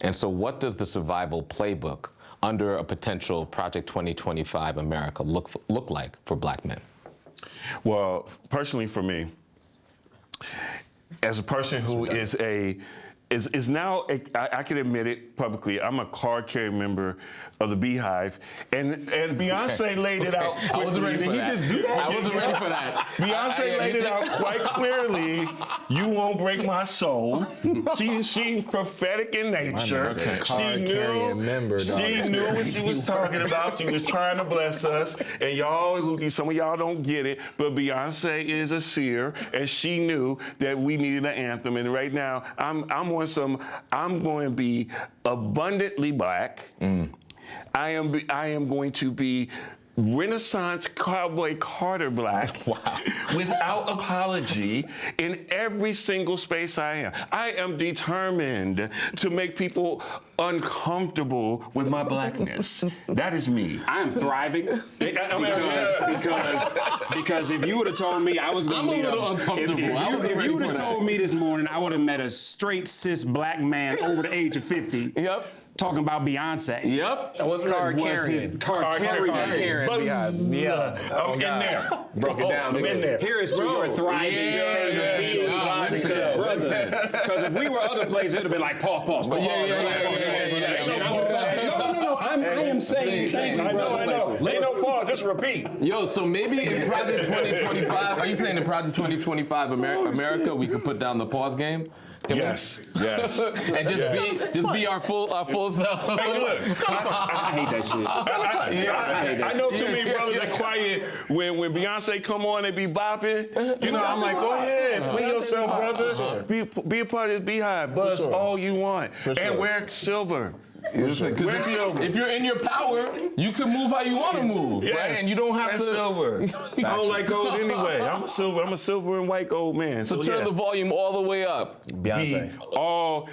And so what does the survival playbook under a potential Project 2025 America look like for Black men? Well, personally for me, as a person who is now, I can admit it publicly, I'm a card-carrying member of the Beehive, and Beyonce laid it out quickly. I wasn't ready for that. Did he just do that? I wasn't ready for that. Beyonce laid it out quite clearly. You won't break my soul. She's prophetic in nature. She knew what she was talking about. She was trying to bless us, and some of y'all don't get it, but Beyonce is a seer, and she knew that we needed an anthem. And right now, I'm going to be abundantly Black. I am going to be Renaissance Cowboy Carter Black without apology in every single space I am. I am determined to make people uncomfortable with my Blackness. That is me. I am thriving because if you would have told me I was going to meet if you would have told me this morning I would have met a straight cis Black man over the age of 50. Yep. Talking about Beyonce. Yep. I wasn't Card ready. carrying. Card carrying. Yeah. I'm in there. Broke it down. I'm in there. Here is to your thriving state of being. Because if we were other places, it would have been like pause. Yeah. I am saying thank you, I brother. know. Ain't no pause, just repeat. Yo, so maybe in Project 2025, are you saying in Project 2025 America, we could put down the pause game? Yes. And just be our full self. Hey, look, I hate that shit. I know too many brothers are quiet when Beyonce come on and be bopping. You know, I'm like, go ahead, free yourself, brother. Be a part of this Beehive. Buzz all you want. And wear silver. Listen, 'cause if you're in your power, you can move how you want to move, right? And you don't have to. Silver. I don't like gold anyway. I'm a silver and white gold man. So turn the volume all the way up. Beyonce.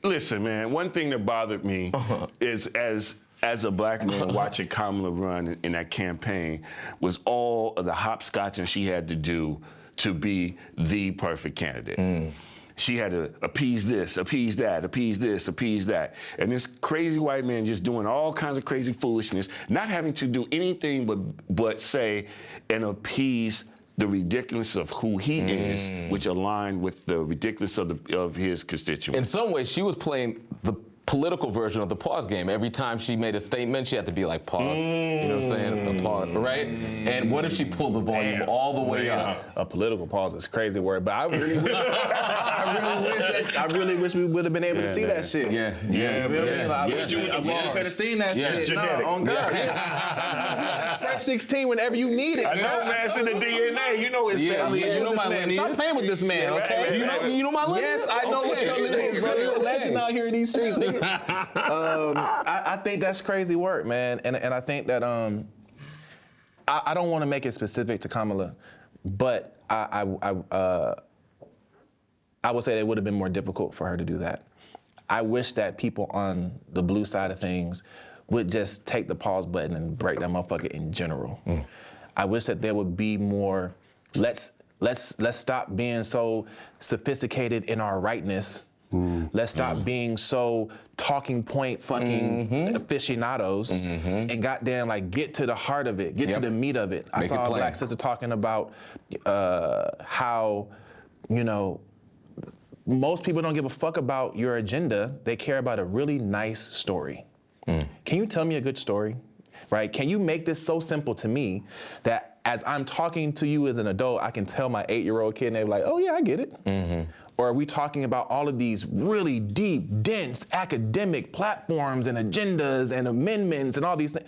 Listen, man. One thing that bothered me is as a black man watching Kamala run in that campaign was all of the hopscotching she had to do to be the perfect candidate. She had to appease this, appease that, appease this, appease that. And this crazy white man just doing all kinds of crazy foolishness, not having to do anything but say and appease the ridiculous of who he is, which aligned with the ridiculous of his constituents. In some ways, she was playing the political version of the pause game. Every time she made a statement, she had to be like, pause. You know what I'm saying? A pause, right? And what if she pulled the volume all the way up? A political pause is a crazy word, but I really wish we would have been able to see that shit. Yeah. I wish we could have seen that shit. No, on God. Press 16 whenever you need it. I know, man. It's in the DNA. You know his family. You know my lineage. Stop playing with this man, okay? You know my lineage? Yes, I know what your lineage is, bro. You're a legend out here in these streets, nigga. I think that's crazy work, man. And I think that I don't want to make it specific to Kamala, but I would say it would have been more difficult for her to do that. I wish that people on the blue side of things would just take the pause button and break that motherfucker in general. I wish that there would be more, let's stop being so sophisticated in our rightness. Let's stop being so talking point fucking aficionados and goddamn like get to the heart of it, get to the meat of it. I saw a black sister talking about how, you know, most people don't give a fuck about your agenda. They care about a really nice story. Can you tell me a good story? Right? Can you make this so simple to me that as I'm talking to you as an adult, I can tell my 8-year-old kid and they're like, oh yeah, I get it. Or are we talking about all of these really deep, dense academic platforms and agendas and amendments and all these things?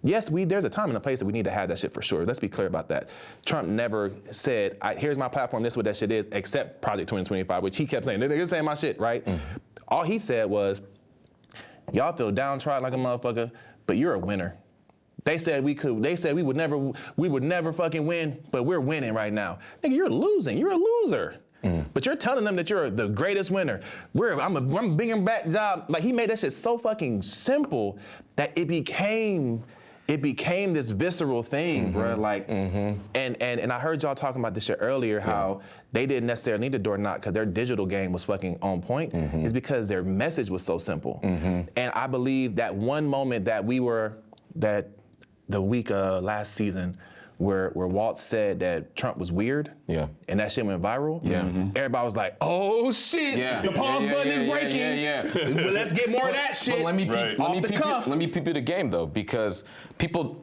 Yes, there's a time and a place that we need to have that shit for sure. Let's be clear about that. Trump never said, here's my platform, this is what that shit is, except Project 2025, which he kept saying, they're saying my shit, right? All he said was, y'all feel downtrodden like a motherfucker, but you're a winner. They said we would never fucking win, but we're winning right now. Nigga, you're losing, you're a loser. But you're telling them that you're the greatest winner. I'm bringing back job. Like he made that shit so fucking simple that it became this visceral thing, bro. Like, and I heard y'all talking about this shit earlier, how they didn't necessarily need the door knock because their digital game was fucking on point. Is because their message was so simple. And I believe that one moment that the week last season, where Walt said that Trump was weird, and that shit went viral. Everybody was like, "Oh shit, the pause button is breaking." But let's get more of that shit. But let me peep you the game though, because people,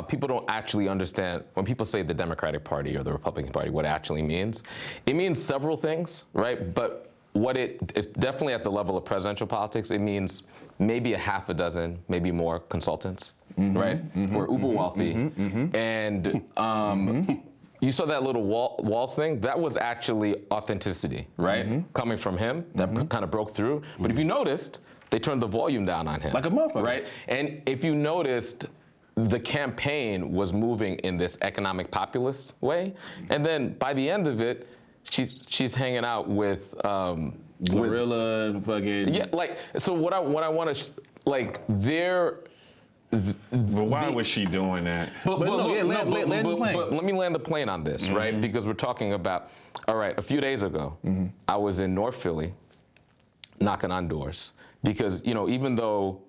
people don't actually understand when people say the Democratic Party or the Republican Party, what it actually means. It means several things, right? But what it's definitely at the level of presidential politics, it means maybe a half a dozen, maybe more consultants. Right? We're uber wealthy. And you saw that little walls thing? That was actually authenticity, right? Coming from him, that kind of broke through. But if you noticed, they turned the volume down on him. Like a motherfucker. Right? And if you noticed, the campaign was moving in this economic populist way. And then by the end of it, she's hanging out with Gorilla and fucking... Yeah, like, so what I want to, like, But why was she doing that? But let me land the plane on this, right? Because we're talking about, all right, a few days ago, I was in North Philly knocking on doors. Because, even though,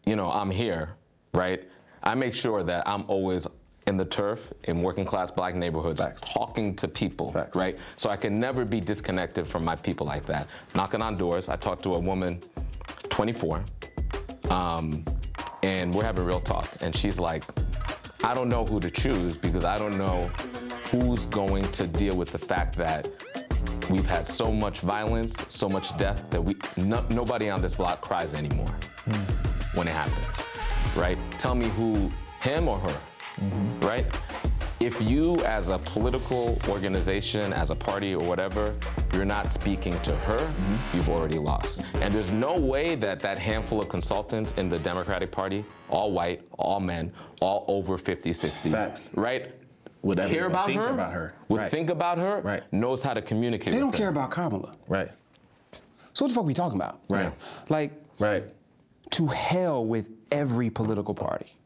I'm here, right? I make sure that I'm always in the turf, in working class black neighborhoods, talking to people, right? So I can never be disconnected from my people like that. Knocking on doors, I talked to a woman, 24, and we're having real talk. And she's like, I don't know who to choose because I don't know who's going to deal with the fact that we've had so much violence, so much death that nobody on this block cries anymore when it happens, right? Tell me who, him or her, right? If you as a political organization, as a party or whatever, you're not speaking to her, you've already lost. And there's no way that that handful of consultants in the Democratic Party, all white, all men, all over 50, 60, Facts. right? Would ever care about think her, about her. would Right. think about her, Right. knows how to communicate They with don't her. care about Kamala. Right. So what the fuck we talking about? Right. Like, Right. to hell with every political party.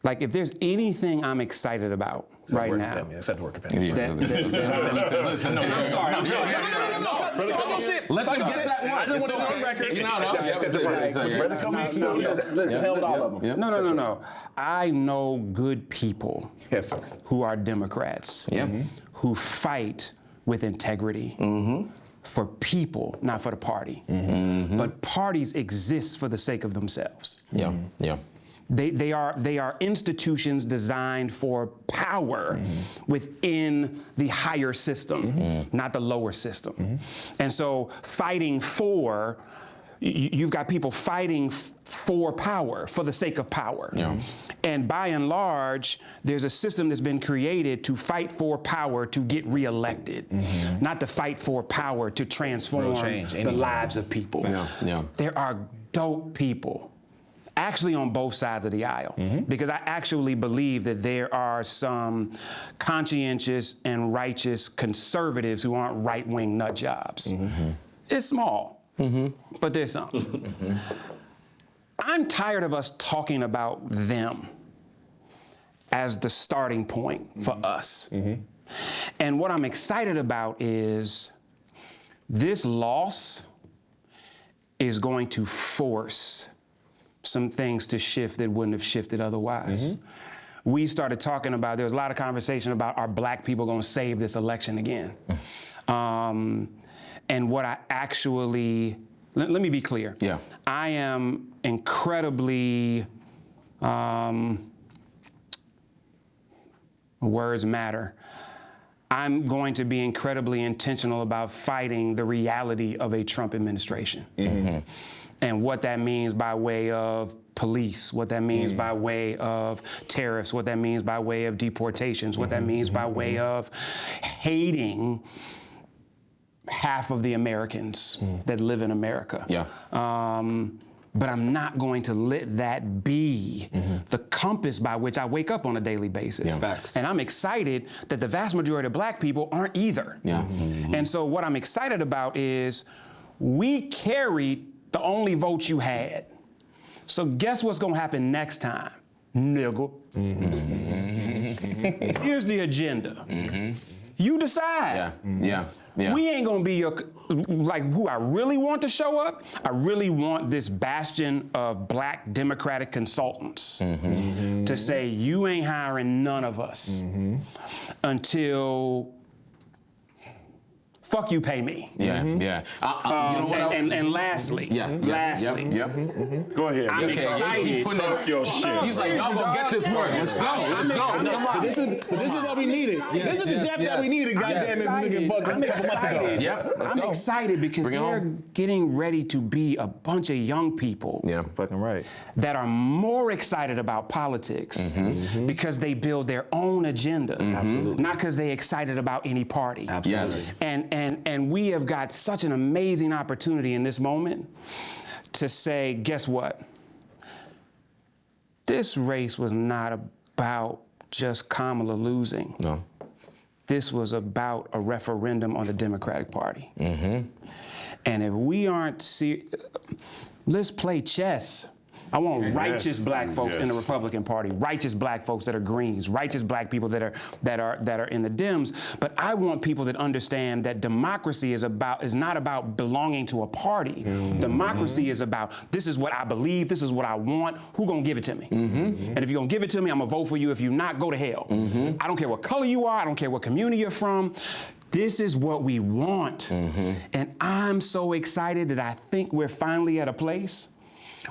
Like, if there's anything I'm excited about right now. Except work at Yeah, Listen, I'm sorry. Talk your shit. Let them Talk get your that shit. one. I just want it on record. You know, Brother, come in. Held all of them. No. I know good people Yes, sir. who are Democrats, who fight with integrity for people, not for the party. But parties exist for the sake of themselves. Yeah, yeah. They are institutions designed for power within the higher system, not the lower system. And so fighting for, you've got people fighting for power, for the sake of power. Yeah. And by and large, there's a system that's been created to fight for power to get reelected, not to fight for power to transform change, the anyway. lives of people. Yeah. There are dope people actually on both sides of the aisle, because I actually believe that there are some conscientious and righteous conservatives who aren't right-wing nut jobs. It's small, but there's some. I'm tired of us talking about them as the starting point for us. And what I'm excited about is this loss is going to force some things to shift that wouldn't have shifted otherwise. We started talking about, there was a lot of conversation about, are black people gonna save this election again? And what I actually, let me be clear. Yeah. I am incredibly, words matter. I'm going to be incredibly intentional about fighting the reality of a Trump administration. And what that means by way of police, what that means by way of tariffs, what that means by way of deportations, what that means by way of hating half of the Americans that live in America. Yeah. But I'm not going to let that be the compass by which I wake up on a daily basis. Yeah. Facts. And I'm excited that the vast majority of black people aren't either. Yeah. And so what I'm excited about is we carried the only vote you had. So guess what's gonna happen next time, nigga? Here's the agenda. You decide. Yeah. We ain't gonna be your, like, who I really want to show up. I really want this bastion of black Democratic consultants to say, you ain't hiring none of us until fuck you, pay me. Yeah. You know what And lastly, Go ahead. I'm excited. Talk your shit. He's like, y'all gonna get this work. Let's go. Come on. This is what we needed. This is the Jeff that we needed, goddamn it, nigga, buck a couple months ago. Let's I'm go. excited because Bring it they're home. getting ready to be a bunch of young people Yeah. Fucking right. that are more excited about politics because they build their own agenda, not because they're excited about any party. Yes. And we have got such an amazing opportunity in this moment to say, guess what? This race was not about just Kamala losing. No. This was about a referendum on the Democratic Party. And if we aren't let's play chess. I want righteous black folks in the Republican Party, righteous black folks that are Greens, righteous black people that are in the Dems. But I want people that understand that democracy is not about belonging to a party. Democracy is about, this is what I believe, this is what I want. Who gonna give it to me? And if you're gonna give it to me, I'm gonna vote for you. If you're not, go to hell. I don't care what color you are. I don't care what community you're from. This is what we want. And I'm so excited that I think we're finally at a place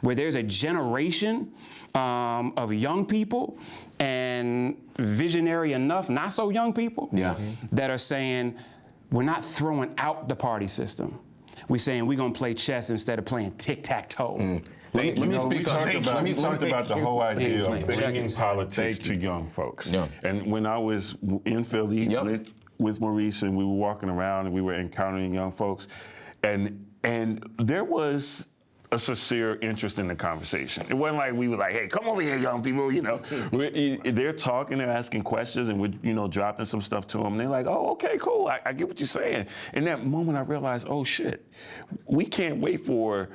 where there's a generation of young people and visionary enough, not so young people, that are saying, we're not throwing out the party system. We're saying we're gonna play chess instead of playing tic-tac-toe. Let me speak on We talked about the whole idea of bringing Seconds. politics to young folks. Yeah. And when I was in Philly, with Maurice, and we were walking around, and we were encountering young folks, and there was a sincere interest in the conversation. It wasn't like we were like, hey, come over here, young people, you know. They're talking, they're asking questions, and we're, you know, dropping some stuff to them. And they're like, oh, okay, cool, I get what you're saying. In that moment, I realized, oh, shit, we can't wait for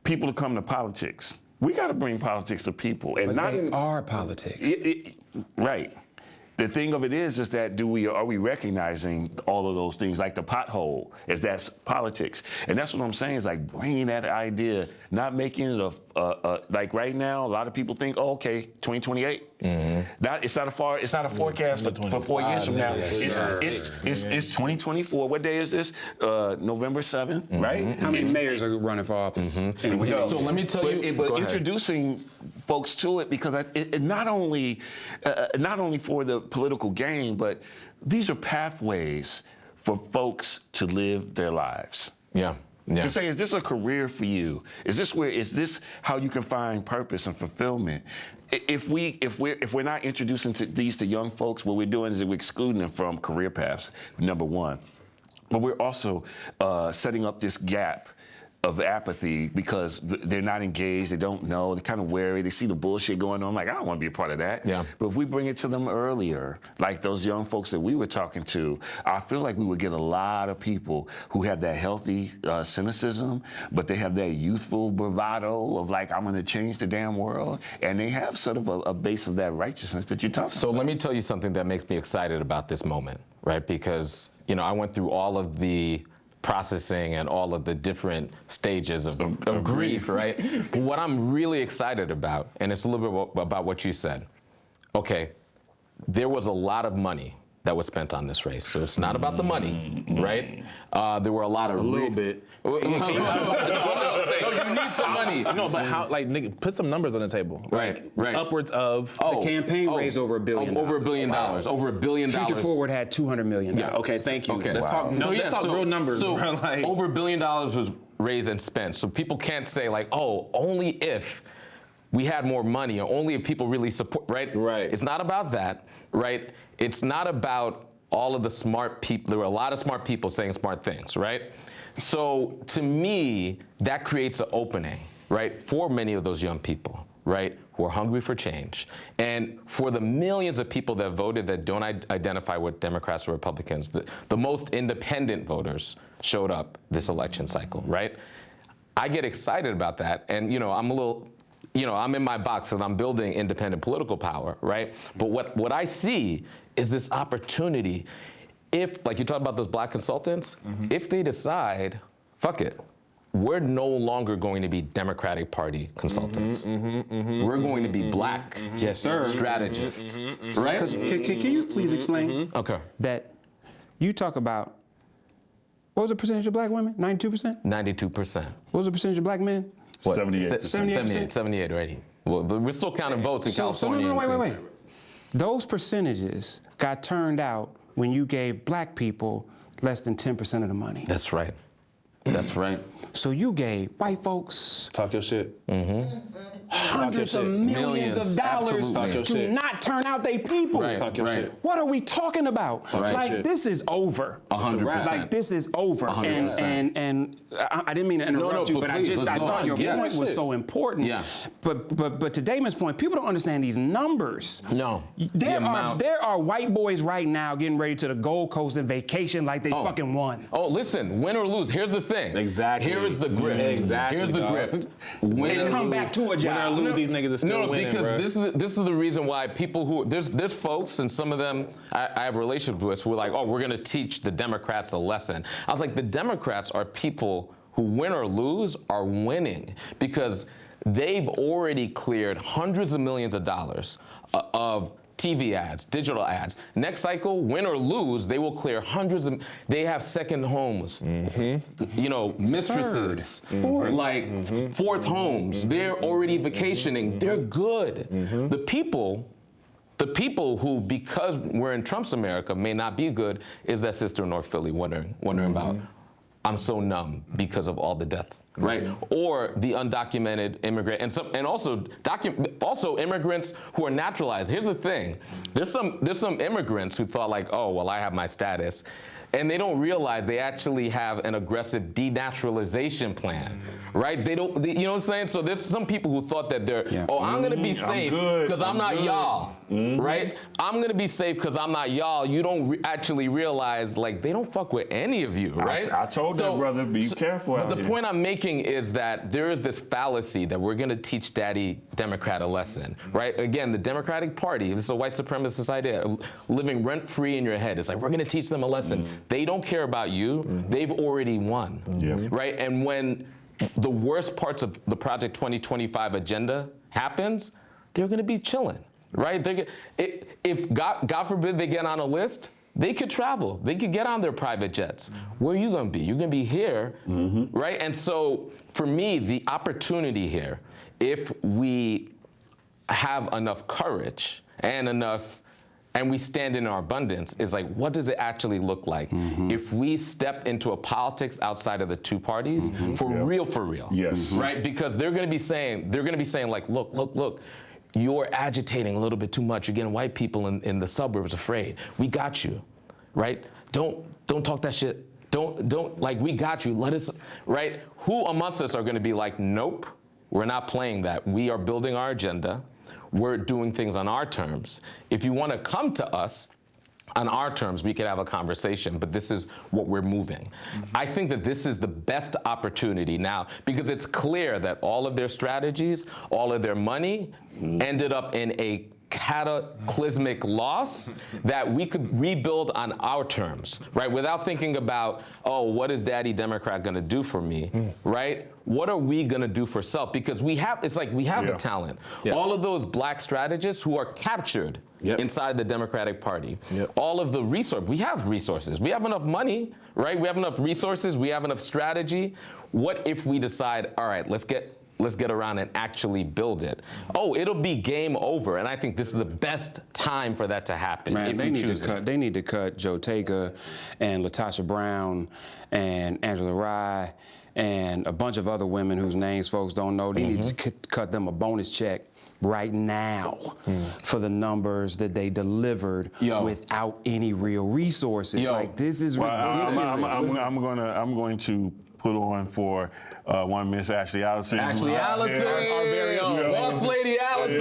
people to come to politics. We got to bring politics to people. And But they are politics. Right. The thing of it is that are we recognizing all of those things, like the pothole, as that's politics? And that's what I'm saying, is like bringing that idea, not making it like right now, a lot of people think, oh, okay, 2028. It's not a forecast for 4 years from now. It's 2024. What day is this? November 7th, right? How many mayors are running for office? So let me tell you. But introducing folks to it, because it not only for the political gain, but these are pathways for folks to live their lives. Yeah. To say, is this a career for you? Is this how you can find purpose and fulfillment? If we're not introducing these to young folks, what we're doing is we're excluding them from career paths, number one. But we're also setting up this gap of apathy because they're not engaged, they don't know, they're kind of wary, they see the bullshit going on, like, I don't want to be a part of that. Yeah. But if we bring it to them earlier, like those young folks that we were talking to, I feel like we would get a lot of people who have that healthy cynicism, but they have that youthful bravado of like, I'm going to change the damn world, and they have sort of a base of that righteousness that you're talking about. So let me tell you something that makes me excited about this moment, right? Because, you know, I went through all of the processing and all of the different stages of grief, right? But what I'm really excited about, and it's a little bit about what you said, okay, there was a lot of money that was spent on this race. So it's not about the money, right? There were a lot of... A little bit. No, you need some money. No, but how, like, nigga, put some numbers on the table. Right. Upwards of... The campaign raised over $1 billion. Over $1 billion. Over $1 billion. Future Forward had $200 million. Yeah. Okay, thank you. Okay. Let's talk real numbers. So bro, like, over $1 billion was raised and spent. So people can't say like, oh, only if we had more money or only if people really support, right? Right. It's not about that, right? It's not about all of the smart people. There were a lot of smart people saying smart things, right? So to me, that creates an opening, right, for many of those young people, right, who are hungry for change. And for the millions of people that voted that don't identify with Democrats or Republicans, the most independent voters showed up this election cycle, right? I get excited about that. And, you know, I'm a little, you know, I'm in my box and I'm building independent political power, right? But what I see is this opportunity. If, like you talked about those black consultants, if they decide, fuck it, we're no longer going to be Democratic Party consultants. We're going to be black Yes, sir. strategists, right? Can you please explain Okay. that you talk about, what was the percentage of black women? 92%? 92%. What was the percentage of black men? 78%. 78 already. Well, but we're still counting votes in California. Wait. Those percentages got turned out when you gave black people less than 10% of the money. That's right. That's right. So you gave white folks talk your shit. hundreds of millions of dollars Absolutely. to not turn out their people. Right, Talk your right. shit. What are we talking about? Right. Like, Shit. this is over. 100%. Like, this is over. 100%. And I didn't mean to interrupt you, but but please, let's I go thought on. your Yes. point was so important. Yeah. But to Damon's point, people don't understand these numbers. No. There are white boys right now getting ready to the Gold Coast and vacation like they fucking won. Oh, listen, win or lose, here's the thing. Exactly. Here is the grip. Exactly, Here's the dog. grip. They come back to a job. Win or lose, these niggas are still No, winning, because bro. this is the reason why people who there's folks and some of them I have relationships with who are like, oh, we're gonna teach the Democrats a lesson. I was like, the Democrats are people who win or lose are winning because they've already cleared hundreds of millions of dollars of TV ads, digital ads. Next cycle, win or lose, they will clear hundreds of, they have second homes, you know, mistresses, fourth homes. They're already vacationing. They're good. The people who, because we're in Trump's America, may not be good is that sister in North Philly wondering about, I'm so numb because of all the death right? Or the undocumented immigrant, and also immigrants who are naturalized. Here's the thing: there's some immigrants who thought like, oh, well, I have my status. And they don't realize they actually have an aggressive denaturalization plan, right? You know what I'm saying? So there's some people who thought that I'm gonna be safe because I'm not y'all, right? I'm gonna be safe because I'm not y'all. You don't actually realize, like, they don't fuck with any of you, right? I told that brother, be careful But out the here. point I'm making is that there is this fallacy that we're gonna teach Daddy Democrat a lesson, right? Again, the Democratic Party, this is a white supremacist idea, living rent-free in your head. It's like, we're gonna teach them a lesson. They don't care about you. They've already won, right? And when the worst parts of the Project 2025 agenda happens, they're going to be chilling, right? If God forbid they get on a list, they could travel. They could get on their private jets. Where are you going to be? You're going to be here, right? And so for me, the opportunity here, if we have enough courage and we stand in our abundance, is like, what does it actually look like if we step into a politics outside of the two parties for real? Yes. Right? Because they're going to be saying like, look, you're agitating a little bit too much. You're getting white people in the suburbs afraid. We got you, right? Don't talk that shit. Don't like, we got you. Let us, right? Who amongst us are going to be like, nope, we're not playing that. We are building our agenda. We're doing things on our terms. If you want to come to us on our terms, we could have a conversation, but this is what we're moving. I think that this is the best opportunity now, because it's clear that all of their strategies, all of their money ended up in a cataclysmic loss that we could rebuild on our terms, right? Without thinking about, oh, what is Daddy Democrat gonna do for me, right? What are we gonna do for self? Because we have the talent. All of those black strategists who are captured inside the Democratic Party, all of the resources, we have resources. We have enough money, right? We have enough resources, we have enough strategy. What if we decide, all right, let's get around and actually build it? Oh, it'll be game over, and I think this is the best time for that to happen. Man, they need to cut Joe Taker and Latasha Brown and Angela Rye and a bunch of other women whose names folks don't know. They need to cut them a bonus check right now for the numbers that they delivered without any real resources. Like, this is ridiculous. I'm going to put on for one Miss Ashley Allison. Ashley Allison, our very own boss lady Allison.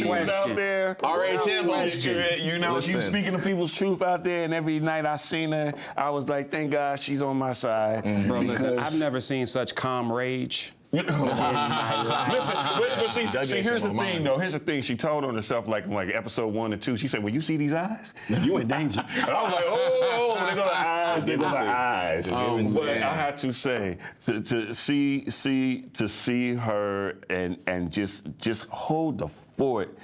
Without question. You know, she's speaking to people's truth out there, and every night I seen her, I was like, thank God she's on my side. Bro, listen, I've never seen such calm rage. Listen, but see, here's the thing, though. Here's the thing. She told on herself, like episode 1 and 2. She said, "When you see these eyes, you in danger." And I was like, "Oh, they go to eyes. They go to eyes." But I had to say, to see her and just hold the fort.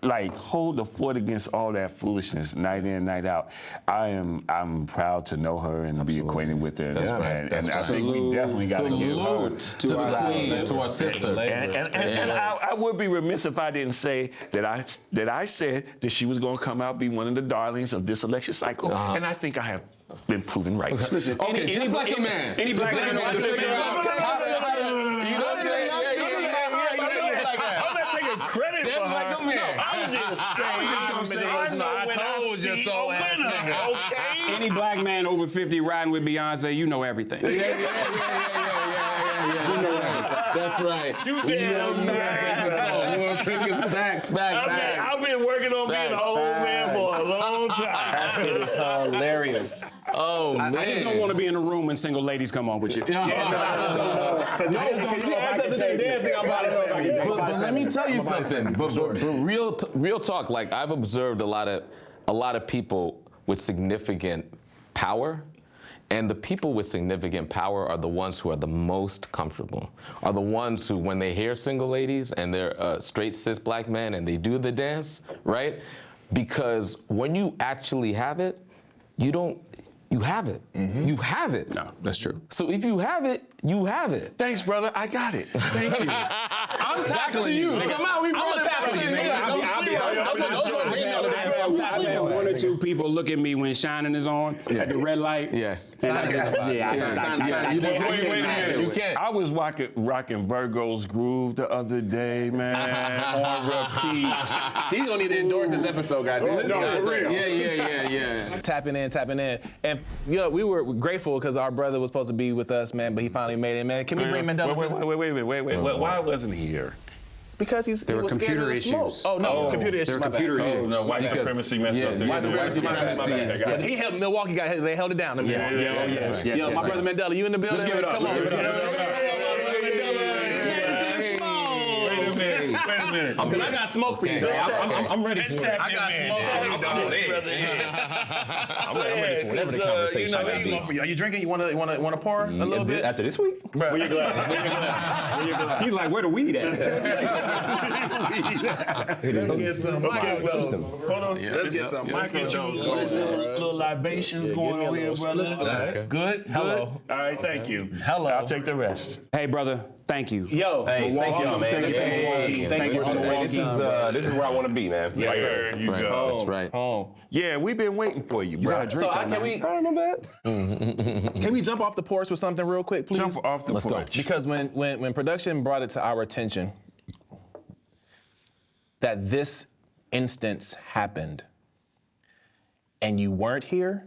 Like, hold the fort against all that foolishness night in, night out. I'm proud to know her and be acquainted with her. And I think we definitely got to give her to our sister. And I would be remiss if I didn't say that I said that she was going to come out, be one of the darlings of this election cycle, and I think I have been proven right. Listen, any black man. Any black man over 50. You know what I'm saying? I'm not taking credit for her. I'm just saying. I told you so, ass nigga. Okay. Any black man over 50 riding with Beyonce, you know everything. Yeah. You know everything. That's right. You damn Facts. I've been working on being an old man for a long time. That shit is hilarious. Oh, man. I just don't want to be in a room when single ladies come on with you. But let me tell you something. But real talk. Like, I've observed a lot of people with significant power, and the people with significant power are the ones who are the most comfortable. Are the ones who, when they hear single ladies and they're straight cis black men and they do the dance, right? Because when you actually have it, you have it. You have it. No, that's true. So if you have it, you have it. Thanks, brother. I got it. Thank you. I'm tackling to you. Somehow we brought it back to you. I've had 1 or 2 people look at me when shining is on at the red light. Yeah. You can't. I was rocking Virgo's Groove the other day, man, on repeat. She's gonna need to endorse this episode, goddamn. No, for real. Yeah. Tapping in. And you know, we were grateful because our brother was supposed to be with us, man, but he finally made it, man. Can we bring Mandela? Wait. Why wasn't he here? Because he was computer scared of the smoke. issues. Oh no, computer issues. There were my bad. computer issues. Oh, no, white Because- supremacy messed up things. white supremacy, My bad. Yeah, he helped Milwaukee. They held it down. Yes. Yo, my brother Mandela, you in the building? Let's give it up. Come on. Wait a minute. Because I got smoke for you. Okay. I'm ready for it. I got smoke for you, dog. I'm ready for whatever the conversation. I got smoke for you. Are you drinking? You want to pour a little bit? After this week? Where your glass? He's like, where the weed at? Let's get some microdose. Hold on. Let's get some microdose. Little libations going on here, brother. Good? Hello. All right, thank you. Hello. I'll take the rest. Hey, brother, thank you. Yo, Hey, thank y'all, man. Thank you for This is where I want to be, man. Yes, sir. You Right, go. that's right. home. Yeah, we've been waiting for you, bro. So can we jump off the porch with something real quick, please? Jump off the Let's go. porch. Because when production brought it to our attention that this instance happened and you weren't here,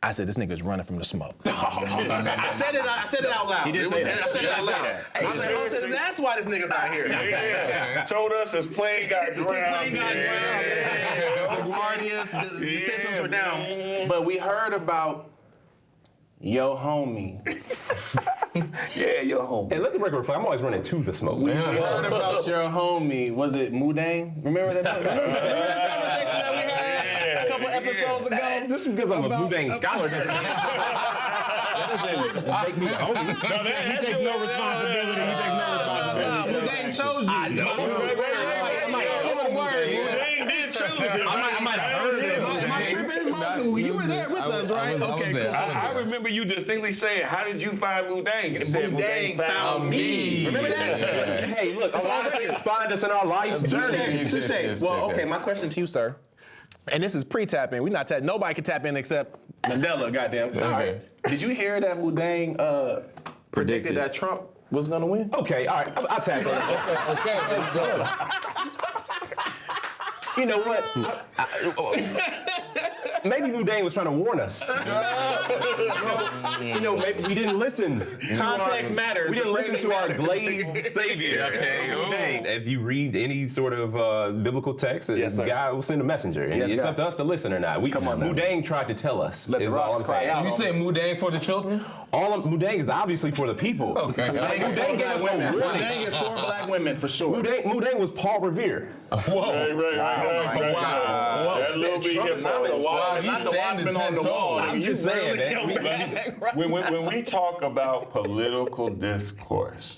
I said, this nigga's running from the smoke. I said it out loud. He did say that. I said it out loud. Hey, I said, that's why this nigga's not here. Yeah. Told us his plane got drowned. The Guardians, the systems were down. But we heard about yo homie. Yeah, your home. And let the record reflect, I'm always running to the smoke. We heard about your homie. Was it Mudang? Remember that? Remember that conversation that we had a couple episodes ago? Just because I'm a About- Blue Dang scholar doesn't make me the homie. He takes no responsibility. Nah, Mudang chose you. Dang did choose him. I might have heard it. Am I tripping? You were there with us, right? I was Okay, there. cool. I remember you distinctly saying, how did you find Mudang? You said Mudang found me. Remember that? Hey, look, a lot of things find us in our life journey. Touche. Well, okay, my question to you, sir. And this is pre-tapping. We not tap. Nobody can tap in except Mandela. Goddamn. All right. Did you hear that Mudang predicted that Trump was gonna win? Okay, all right, I'll tag that. Okay, go. You know what? Maybe Blue Dang was trying to warn us. Maybe we didn't listen. Context matters. We didn't listen to our glazed savior. Okay, Blue Dang. If you read any sort of biblical text, Yes, sir. God will send a messenger, and Yes, it's God. up to us to listen or not. Come on now. Mudang tried to tell us. Let the is all rocks I'm cry saying. out. You say Mudang for the children? Mudang is obviously for the people. Okay. Mudang gave us a warning. Mudang is for black women for sure. Mudang was Paul Revere. Right. Wow. That little bit hip Not the he's watchman on the standing wall. 10 I'm just saying, man. When we talk about political discourse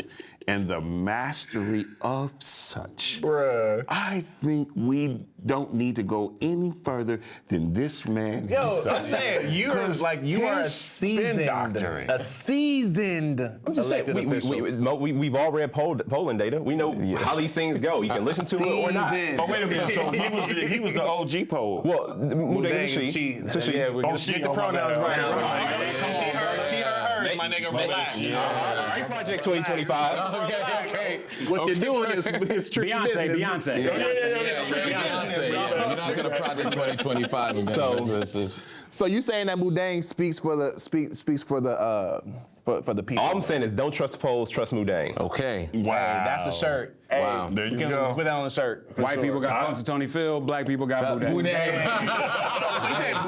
and the mastery of such, Bruh. I think we don't need to go any further than this man. Yo, I'm saying you are Because a his spin doctrine. seasoned I'm just saying, elected official. we've all read polling data. We know how these things go. You can listen to it or not. Seasoned. Oh, wait a minute. So he was the OG poll. Well, Mudang is she. So she. Yeah, Oh, she. get the Oh, my pronouns bad. right. Yeah. She, her, hers, my nigga. Relax. Right, Project 2025. Okay. What you're doing is tricky business. Beyonce. Beyonce. Yeah, we're not gonna Project 2025 again. So- This is- So you saying that Mudang speaks for the people? All I'm saying is don't trust the polls, trust Mudang. okay. Hey, that's a shirt. Hey, Wow. There you we can go. put that on the shirt. White people got Punxsutawney Phil, black people got Boudin. Mudang. So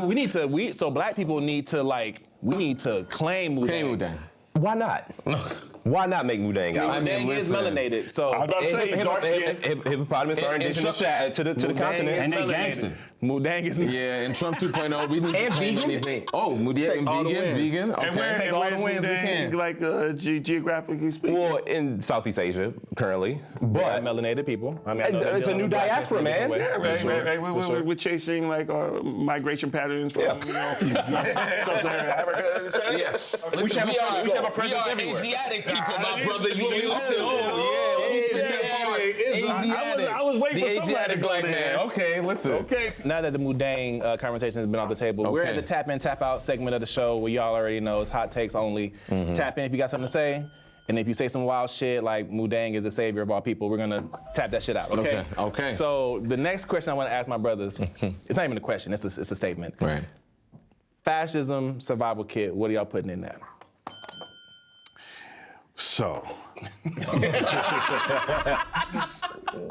you saying so black people need to claim Mudang. Okay, Mudang. Why not? Why not make Mudang out? Mudang is listen. melanated, so I was about to say, dark skin. Hippopotamus are And indigenous Trump- to the Mudang continent. is And they melanated. gangster. Mudang is Yeah, in Trump 2.0, we need to And claim vegan? anything. Oh, Mudang Take and all the vegan, wins. vegan. And where, Okay. Take all the where's wins we Mudang, can. like geographically speaking? Well, in Southeast Asia currently, but melanated people. I mean, I know it's a they're new black diaspora, in a different man. way. Yeah, right. For sure. We're chasing like our migration patterns from sub-Saharan Africa. Yes. We should have a presence we are everywhere. Asiatic people, my brother. You listen. Oh, Yeah, let me pick that part. Asiatic. I was waiting the for somebody Asiatic to go black there. man. Okay. Okay, listen. Okay. Now that the Mudang conversation has been off the table, we're at the tap in, tap out segment of the show where y'all already know it's hot takes only. Tap in if you got something to say. And if you say some wild shit like Mudang is the savior of all people, we're gonna tap that shit out, okay? Okay. So the next question I wanna ask my brothers, it's not even a question, it's a statement. Right. Fascism survival kit, what are y'all putting in there? So,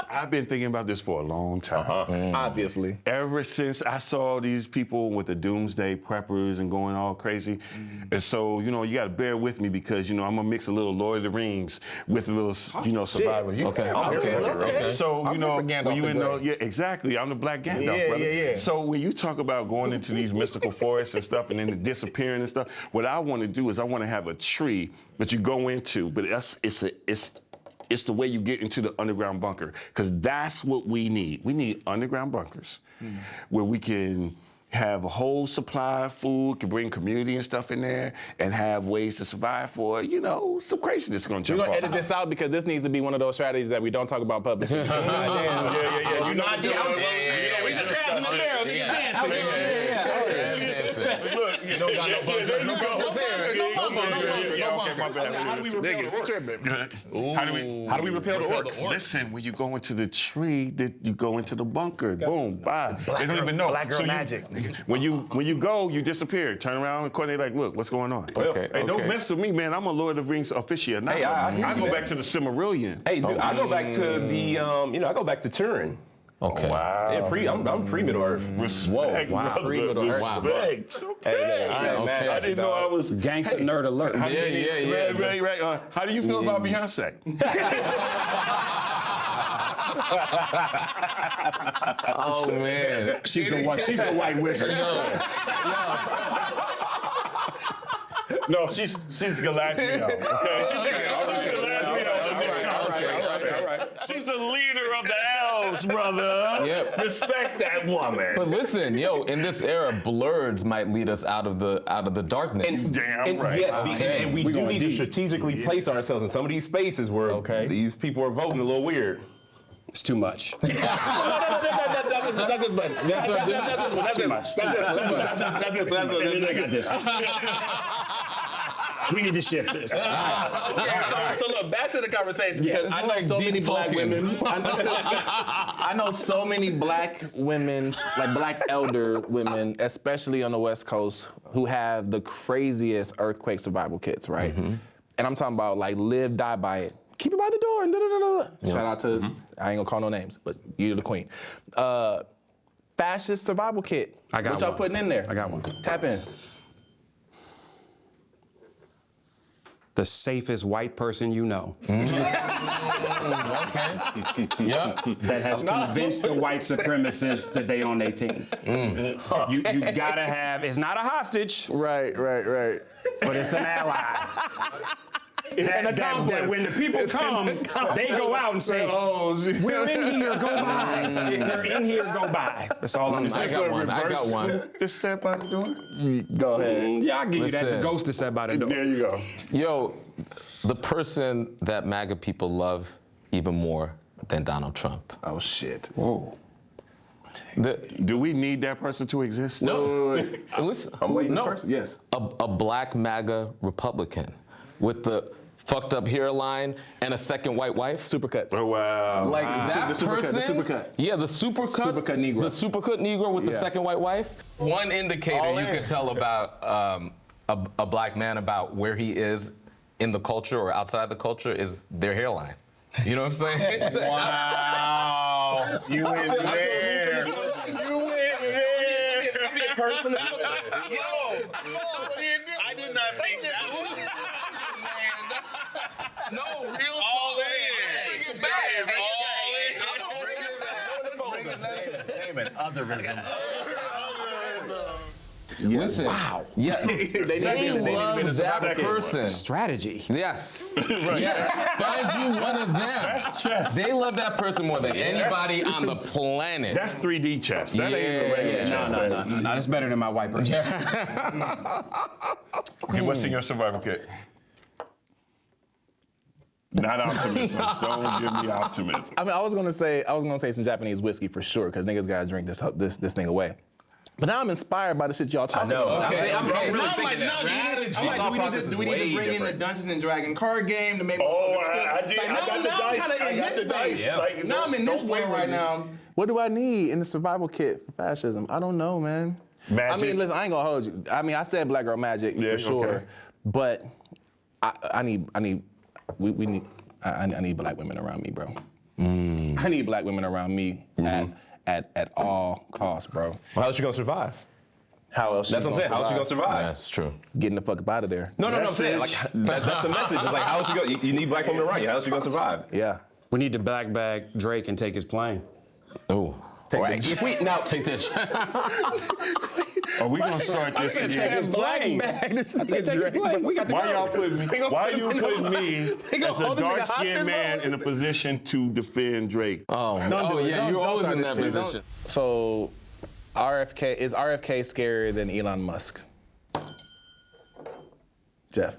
I've been thinking about this for a long time. Obviously. Ever since I saw these people with the doomsday preppers and going all crazy. And so, you gotta bear with me because, I'm gonna mix a little Lord of the Rings with a little, survival. Okay. So, when you in the, exactly, I'm the Black Gandalf, brother. Yeah. So when you talk about going into these mystical forests and stuff and then disappearing and stuff, what I wanna do is I wanna have a tree that you go into, but it's the way you get into the underground bunker, because that's what we need. We need underground bunkers where we can have a whole supply of food, can bring community and stuff in there, and have ways to survive for, some craziness gonna jump We're gonna off. edit this out because this needs to be one of those strategies that we don't talk about publicly. Yeah. You know what We just dancing up there. Look, you don't got no bunker. No bunker. My bad. How do we repel the orcs? How do we repel the orcs? Listen, when you go into the tree, you go into the bunker. Boom, bye. They don't even know. Black girl magic. When you go, you disappear. Turn around and Courtney like, look, what's going on? Hey, don't mess with me, man. I'm a Lord of the Rings aficionado. Hey, I go back to the Silmarillion. Hey, dude, I go back to the, I go back to Turin. Okay. Wow. Yeah, I'm pre-Middle Earth. Respect, brother. Pre-Middle Earth. Wow. Respect. Okay. man, I didn't know I was Gangster nerd alert. Yeah. Right. How do you feel about Beyonce? Oh man. She's the white wizard. No, she's Galadriel. Okay, she's Galadriel. All right. She's the leader of the elves, brother. Yep. Respect that woman. But listen, in this era, blurs might lead us out of the darkness. Damn right. Yes, and we do need to strategically place ourselves in some of these spaces where these people are voting a little weird. It's too much. That's his button. That's too much. I got this. We need to shift this. So look, back to the conversation because I know so many black women. I know so many black women, like black elder women, especially on the West Coast, who have the craziest earthquake survival kits, right? And I'm talking about like live, die by it. Keep it by the door. And Shout out to, I ain't gonna call no names, but you're the queen. Fascist survival kit. I got What y'all one. putting in there? I got one. Tap in. The safest white person you know. Okay. Yep. That has convinced the white supremacists that they on their team. You gotta have, it's not a hostage, Right. but it's an ally. That when the people come, they go out and say, we're in here, go by. They're in here, go by. That's all I'm saying. I got one. Just step by the door. Go ahead. Yeah, I'll give you that. Listen. The ghost is said by the door. There you go. Yo, the person that MAGA people love even more than Donald Trump. Oh shit. Whoa. Do we need that person to exist? No. Listen, Person? Yes. a black MAGA Republican with the fucked up hairline and a second white wife. Supercuts. Oh, wow. Like that The supercut, person. the supercut. Yeah, the supercut. Supercut Negro. The supercut Negro with the Yeah. second white wife. One indicator All you in. can tell about a black man about where he is in the culture or outside the culture is their hairline. You know what I'm saying? Wow. You went there. I did not think that. No, real All in. Bring it back. Listen. Wow. Yeah. They love that person. Strategy. Yes. Yes. Find you one of them. Chess. They love that person more than anybody on the planet. That's 3D chess. That ain't the regular chess. No, that's better than my white person. Okay, what's in your survival kit? Not optimism. Don't give me optimism. I mean, I was gonna say some Japanese whiskey for sure, because niggas gotta drink this thing away. But now I'm inspired by the shit y'all talking about. Okay. I'm really I'm thinking that. I'm like, do we need to bring in the Dungeons and Dragons card game to make? I did. Like, I got the dice. I got the dice. Yeah. Like, Now I'm in this don't play world with right me. now. What do I need in the survival kit for fascism? I don't know, man. Magic. I mean, listen, I ain't gonna hold you. I mean, I said black girl magic Yeah, for sure, okay. but I need black women around me, bro. I need black women around me at all costs, bro. Well, how else you gonna survive? How else? That's what I'm saying. How else you gonna survive? That's true. Getting the fuck up out of there. No, I'm saying like that's the message. It's like how else you go? You need black women around you. How else you gonna survive? Yeah. We need to black bag Drake and take his plane. Oh. If we now Take this. Are we gonna start this again? plane. We got to Why go. y'all putting me? Why you putting me gonna as a hold this nigga hostage, dark-skinned man bro? in a position to defend Drake? Oh, Don't do it. yeah, Don't- you're don't always start in this that shit. Don't- position. So, is RFK scarier than Elon Musk? Jeff.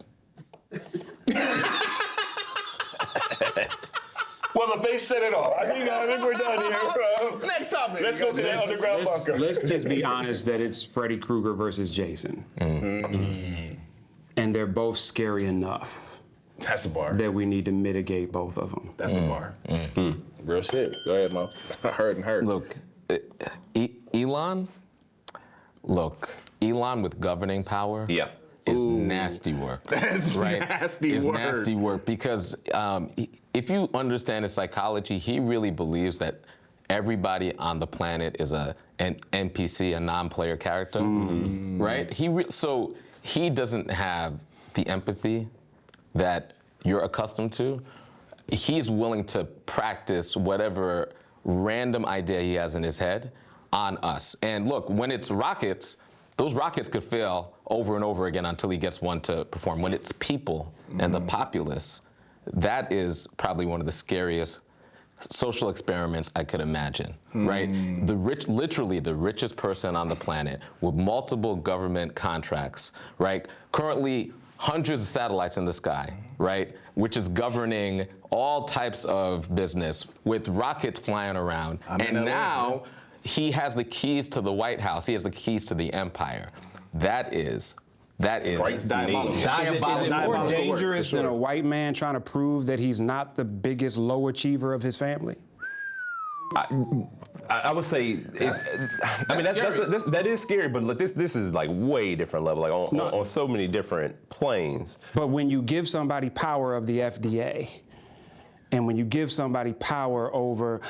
Well, the face said it all. I think we're done here, bro. Next topic. Let's go to that underground bunker. Let's just be honest that it's Freddy Krueger versus Jason. And they're both scary enough That's a bar. that we need to mitigate both of them. That's a bar. Real shit. Go ahead, Mo. Hurt. Look, Elon with governing power yeah. is nasty work. That's right? nasty It's work. nasty work because if you understand his psychology, he really believes that everybody on the planet is an NPC, a non-player character, right? So he doesn't have the empathy that you're accustomed to. He's willing to practice whatever random idea he has in his head on us. And look, when it's rockets, those rockets could fail over and over again until he gets one to perform. When it's people and the populace, that is probably one of the scariest social experiments I could imagine, right? Literally the richest person on the planet with multiple government contracts, right? Currently, hundreds of satellites in the sky, right? Which is governing all types of business with rockets flying around. And now he has the keys to the White House. He has the keys to the empire. That is Diabolical. Is it more Diabolical dangerous work, for than a sure. white man trying to prove that he's not the biggest low achiever of his family? I would say that is scary, but look, this is like way different level, like on so many different planes. But when you give somebody power of the FDA, and when you give somebody power over,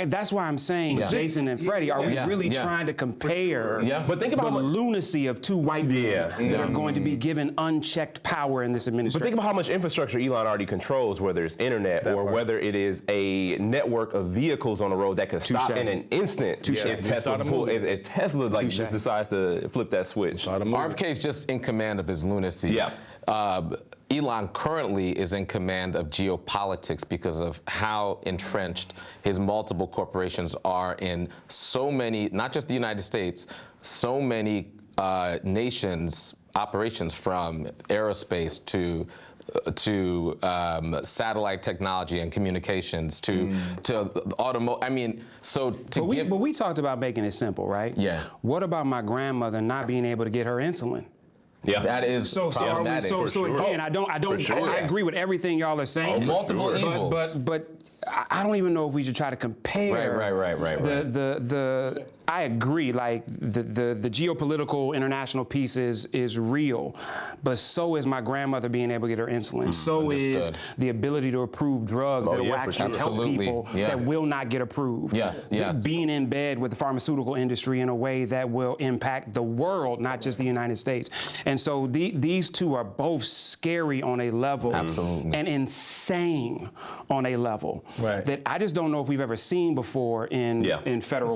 that's why I'm saying Jason and Freddie, are we really trying to compare But think about the lunacy of two white men that are going to be given unchecked power in this But administration? think about how much infrastructure Elon already controls, whether it's internet or whether it is a network of vehicles on the road that can stop in an instant if Tesla like just decides to flip that switch. RFK is just in command of his lunacy. Yeah. Elon currently is in command of geopolitics because of how entrenched his multiple corporations are in so many, not just the United States, so many nations' operations, from aerospace to satellite technology and communications to automotive. I mean, But we talked about making it simple, right? Yeah. What about my grandmother not being able to get her insulin? Yeah, that is problematic. Again, I agree with everything y'all are saying. Multiple evils. But I don't even know if we should try to compare. Right. I agree. Like the geopolitical international piece is real, but so is my grandmother being able to get her insulin. So is the ability to approve drugs that will actually help people that will not get approved. Yes. Being in bed with the pharmaceutical industry in a way that will impact the world, not just the United States. And so these two are both scary on a level, and insane on a level that I just don't know if we've ever seen before in federal.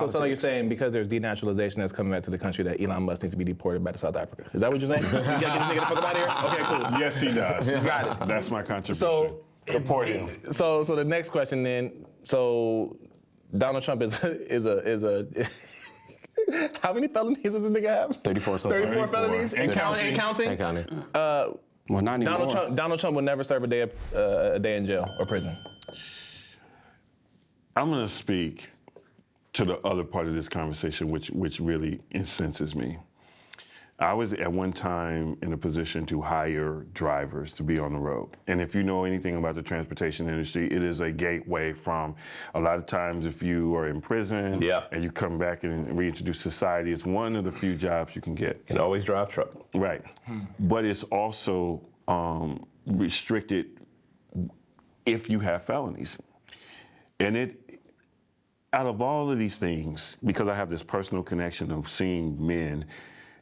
So like you're saying, because there's denaturalization that's coming back to the country, that Elon Musk needs to be deported back to South Africa. Is that what you're saying? You gotta get this nigga the fuck up out of here? Okay, cool. Yes, he does. Got it. That's my contribution. So, report him. So the next question then. So Donald Trump is a. How many felonies does this nigga have? 34 felonies and counting. And counting. Well, not anymore. Donald Trump will never serve a day in jail or prison. I'm going to speak to the other part of this conversation, which really incenses me. I was at one time in a position to hire drivers to be on the road. And if you know anything about the transportation industry, it is a gateway from a lot of times if you are in prison and you come back and reintroduce society, it's one of the few jobs you can get. You can always drive truck. Right. But it's also restricted if you have felonies. And out of all of these things, because I have this personal connection of seeing men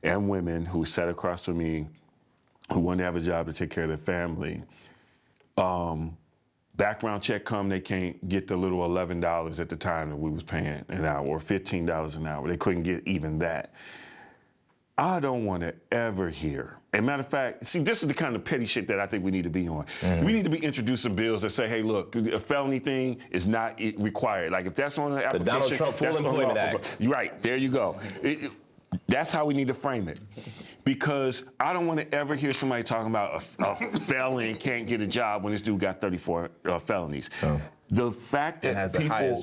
and women who sat across from me who wanted to have a job to take care of their family, background check come, they can't get the little $11 at the time that we was paying an hour, or $15 an hour. They couldn't get even that. I don't want to ever hear. As a matter of fact, see, this is the kind of petty shit that I think we need to be on. We need to be introducing bills that say, hey, look, a felony thing is not required. Like, if that's on the application, the Donald Trump Full Employment Act. You're right, there you go. That's how we need to frame it. Because I don't want to ever hear somebody talking about a felon can't get a job when this dude got 34 felonies. Oh. The fact that people,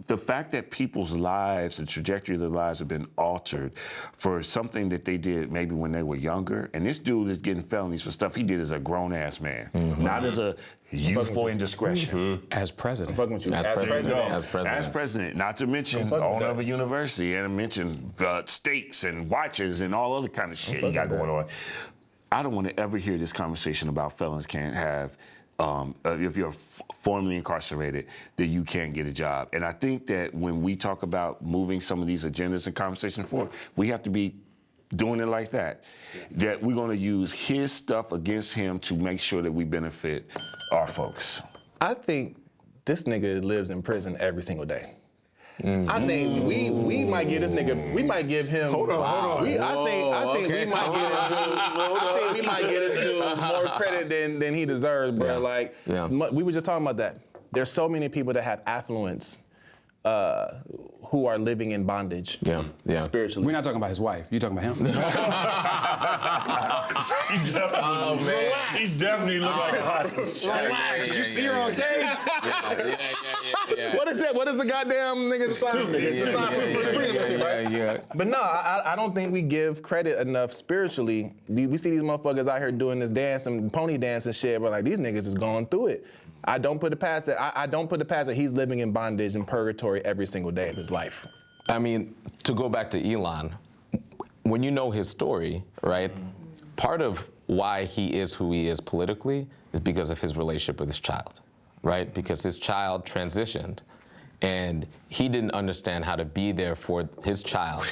the fact that people's lives, the trajectory of their lives have been altered for something that they did maybe when they were younger, and this dude is getting felonies for stuff he did as a grown-ass man, not as a youthful indiscretion. As president. As president, not to mention owner of a university, and to mention steaks and watches and all other kind of shit he got going on. I don't want to ever hear this conversation about felons can't have if you're formerly incarcerated, that you can't get a job. And I think that when we talk about moving some of these agendas and conversations forward, we have to be doing it like that. That we're going to use his stuff against him to make sure that we benefit our folks. I think this nigga lives in prison every single day. I think we might give this nigga, we might give him. Hold on. I think we might get his dude. I think we might get his dude more credit than he deserves, bro. Like we were just talking about that. There's so many people that have affluence who are living in bondage. Spiritually. We're not talking about his wife. You're talking about him. Oh man, she's definitely looking like a hostage. Relax. Did you see her on stage? What is that? What is the goddamn nigga sign? But no, I don't think we give credit enough spiritually. We see these motherfuckers out here doing this dance and pony dance and shit, but like these niggas is going through it. I don't put it past that. I don't put it past that he's living in bondage and purgatory every single day of his life. I mean, to go back to Elon, when you know his story, right? Part of why he is who he is politically is because of his relationship with his child, right? Because his child transitioned and he didn't understand how to be there for his child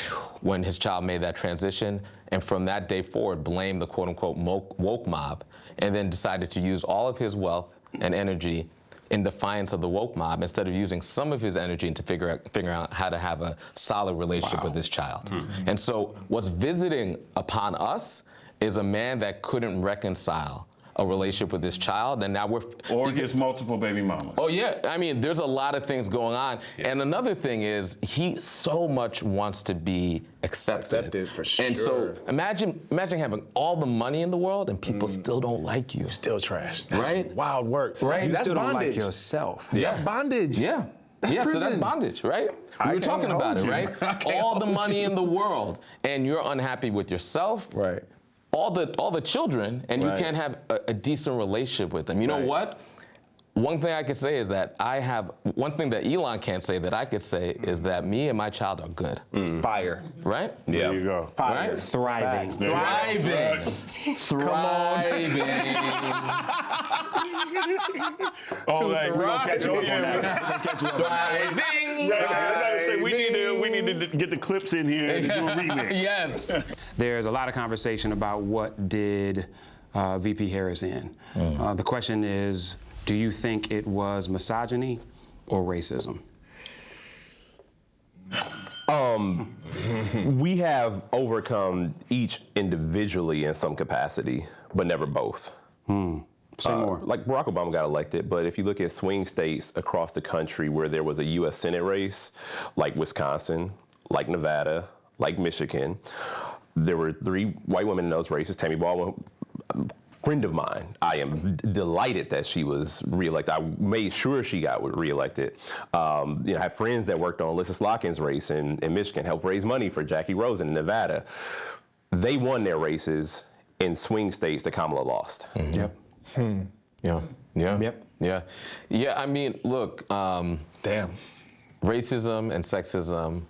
when his child made that transition. And from that day forward, blamed the quote unquote woke mob and then decided to use all of his wealth and energy in defiance of the woke mob instead of using some of his energy to figure out how to have a solid relationship with his child. And so what's visiting upon us is a man that couldn't reconcile a relationship with his child, and now or his multiple baby mamas. Oh yeah, I mean, there's a lot of things going on. And another thing is, he so much wants to be accepted for sure. And so imagine having all the money in the world and people still don't like you. Still trash. That's right? Wild work. Right? You That's still bondage. don't like yourself. That's bondage. Yeah. That's prison. So that's bondage, right? We were talking about it, right? All the money in the world, and you're unhappy with yourself. Right. All the children, and you can't have a decent relationship with them. You know what? One thing I could say is that one thing that Elon can't say that I could say is that me and my child are good. Fire. Right? There you go. Fire. Right? Thriving. Thriving. Oh, like, we're gonna catch up on that. Thriving. Right, I gotta say, we need to get the clips in here and do a remix. Yes. There's a lot of conversation about what did VP Harris in. The question is, do you think it was misogyny or racism? We have overcome each individually in some capacity, but never both. Say more. Like Barack Obama got elected, but if you look at swing states across the country where there was a U.S. Senate race, like Wisconsin, like Nevada, like Michigan, there were 3 white women in those races. Tammy Baldwin friend of mine. I am delighted that she was reelected. I made sure she got reelected. I have friends that worked on Alyssa Slotkin's race in Michigan, helped raise money for Jackie Rosen in Nevada. They won their races in swing states that Kamala lost. Mm-hmm. Yep. Yeah. Yeah. Yep. Yeah. Yeah. I mean, look. Damn. Racism and sexism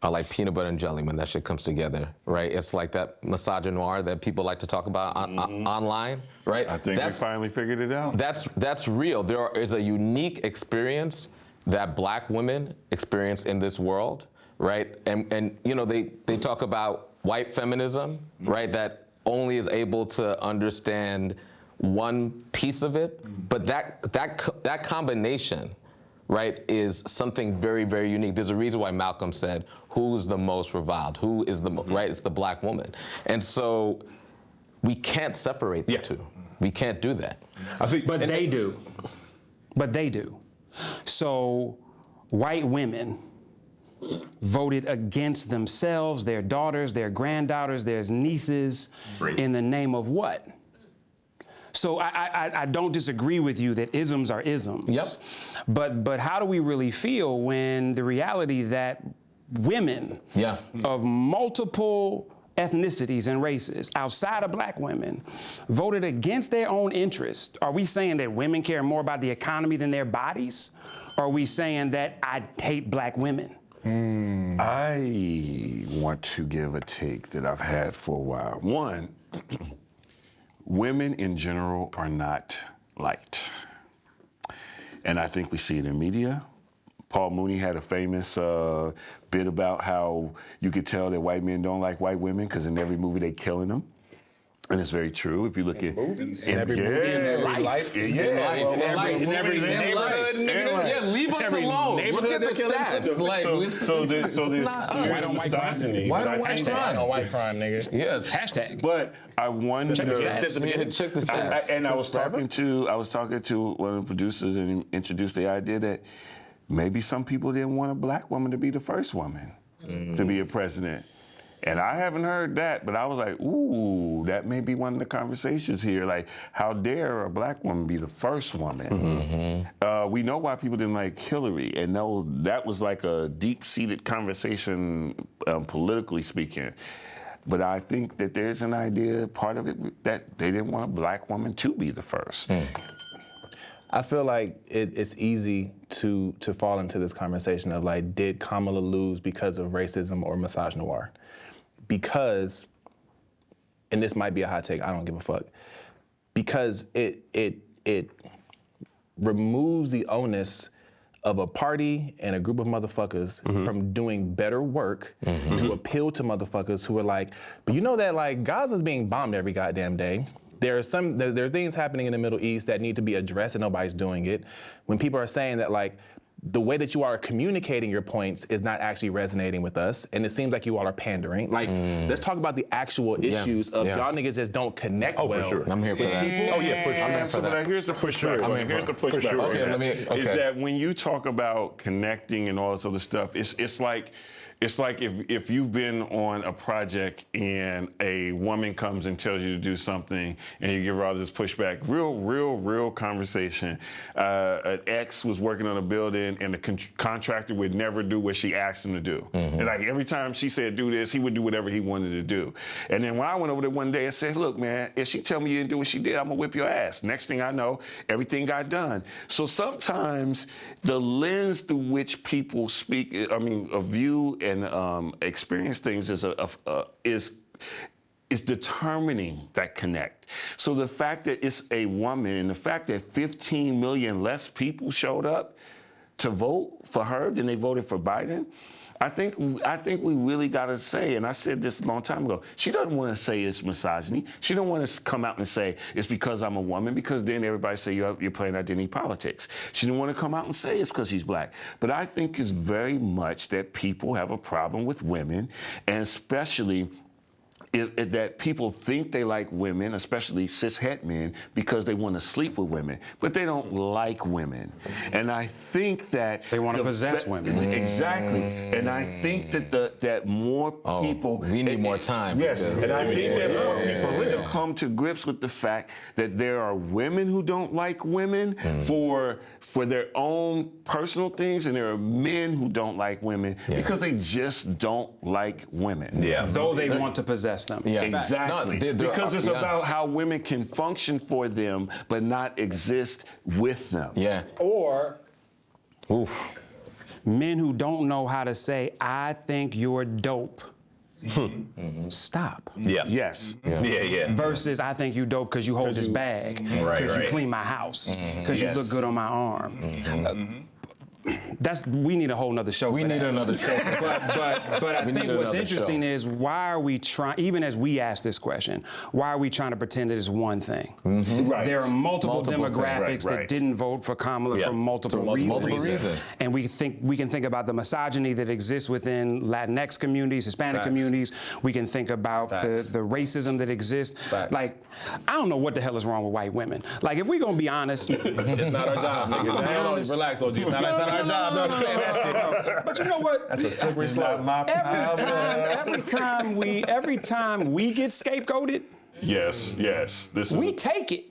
are like peanut butter and jelly when that shit comes together, right? It's like that misogynoir that people like to talk about online, right? I think we finally figured it out. That's real. There is a unique experience that black women experience in this world, right? And you know, they talk about white feminism, right? That only is able to understand one piece of it, but that combination, right, is something very, very unique. There's a reason why Malcolm said, who's the most reviled? Who is the, right? It's the black woman. And so we can't separate the two. We can't do that. But they do. But they do. So white women voted against themselves, their daughters, their granddaughters, their nieces, in the name of what? So I don't disagree with you that isms are isms. Yep. But how do we really feel when the reality that women of multiple ethnicities and races outside of black women voted against their own interests? Are we saying that women care more about the economy than their bodies? Or are we saying that I hate black women? I want to give a take that I've had for a while. One, women in general are not liked. And I think we see it in media. Paul Mooney had a famous bit about how you could tell that white men don't like white women because in every movie they killing them. And it's very true. If you look at movies, in every movie, in every life, in every neighborhood, yeah, leave us alone. Look at the stats. Like, so there's Why don't white crime? Why don't white crime, nigga? Yes. Hashtag. But I wonder. Check the stats. And I was talking to one of the producers and introduced the idea that maybe some people didn't want a black woman to be the first woman to be a president. And I haven't heard that, but I was like, ooh, that may be one of the conversations here. Like, how dare a black woman be the first woman? We know why people didn't like Hillary, and that was like a deep-seated conversation, politically speaking. But I think that there's an idea, part of it, that they didn't want a black woman to be the first. I feel like it's easy to fall into this conversation of like, did Kamala lose because of racism or misogynoir? Because, and this might be a hot take, I don't give a fuck, because it removes the onus of a party and a group of motherfuckers from doing better work to appeal to motherfuckers who are like, but you know that like Gaza's being bombed every goddamn day. There are things happening in the Middle East that need to be addressed and nobody's doing it. When people are saying that like, the way that you are communicating your points is not actually resonating with us, and it seems like you all are pandering. Like, let's talk about the actual issues of y'all niggas just don't connect well. For sure. I'm here for that. Oh yeah, for sure. I'm here for that. Here's the pushback. Here's the pushback. Okay, is that when you talk about connecting and all this other stuff, it's like if you've been on a project and a woman comes and tells you to do something and you give her all this pushback, real conversation. An ex was working on a building and the contractor would never do what she asked him to do. And like every time she said do this, he would do whatever he wanted to do. And then when I went over there one day and said, look, man, if she tell me you didn't do what she did, I'm gonna whip your ass. Next thing I know, everything got done. So sometimes the lens through which people speak, view and experience things is determining that connect. So the fact that it's a woman and the fact that 15 million less people showed up to vote for her than they voted for Biden, I think we really got to say, and I said this a long time ago, she doesn't want to say it's misogyny. She don't want to come out and say it's because I'm a woman, because then everybody say you're playing identity politics. She didn't want to come out and say it's because she's black. But I think it's very much that people have a problem with women, and especially that people think they like women, especially cishet men, because they want to sleep with women, but they don't like women. And I think that they want to possess women. Exactly. And I think that more people we need more time. Yes, and I think that more people need to come to grips with the fact that there are women who don't like women for their own personal things, and there are men who don't like women because they just don't like women. Yeah. Though they want to possess them. Yeah. Exactly. No, because it's about how women can function for them but not exist with them. Yeah. Or men who don't know how to say, I think you're dope. Stop. Yeah. Yes. Yeah. Versus, I think you dope because you hold this bag, because you clean my house, because you look good on my arm. We need a whole nother show. We need another show. But I think what's interesting is, why are we trying, even as we ask this question, why are we trying to pretend that it's one thing? Right. There are multiple demographics things. Right. that didn't vote for Kamala for multiple reasons. And we can think about the misogyny that exists within Latinx communities, Hispanic communities. We can think about the racism that exists. Like, I don't know what the hell is wrong with white women. Like, if we're gonna be honest, It's not our job, nigga. Relax, OG. It's not our job. No, that shit. But you know what? That's a slippery slope. Every time we get scapegoated, Yes. we take it.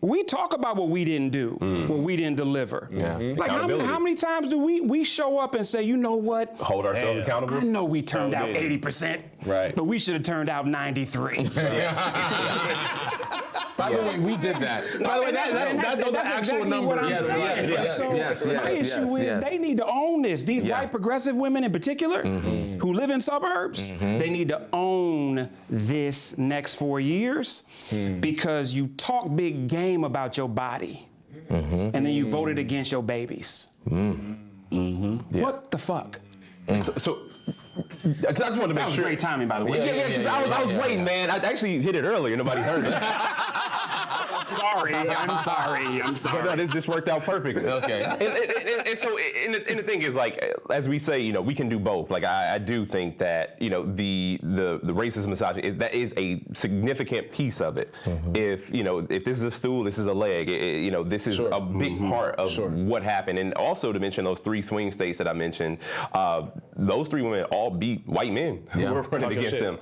We talk about what we didn't do, what we didn't deliver. Like, how many times do we show up and say, you know what? Hold ourselves accountable. I know we turned out 80%, but we should have turned out 93. By the way, we did that. By the way, those are actual exactly numbers. what I'm saying. Yes. My issue is they need to own this. These white progressive women in particular who live in suburbs, they need to own this next 4 years because you talk big game about your body and then you voted against your babies. What the fuck? So I just wanted to make That was sure. great timing, by the way. I was waiting, man. I actually hit it earlier. Nobody heard it. I'm sorry. But no, this worked out perfectly. Okay. And so, the thing is, like, as we say, we can do both. Like, I do think that, the racist misogyny, that is a significant piece of it. If this is a stool, this is a leg. This is a big part of what happened. And also to mention those 3 swing states that I mentioned, those 3 women all beat white men who were running against them.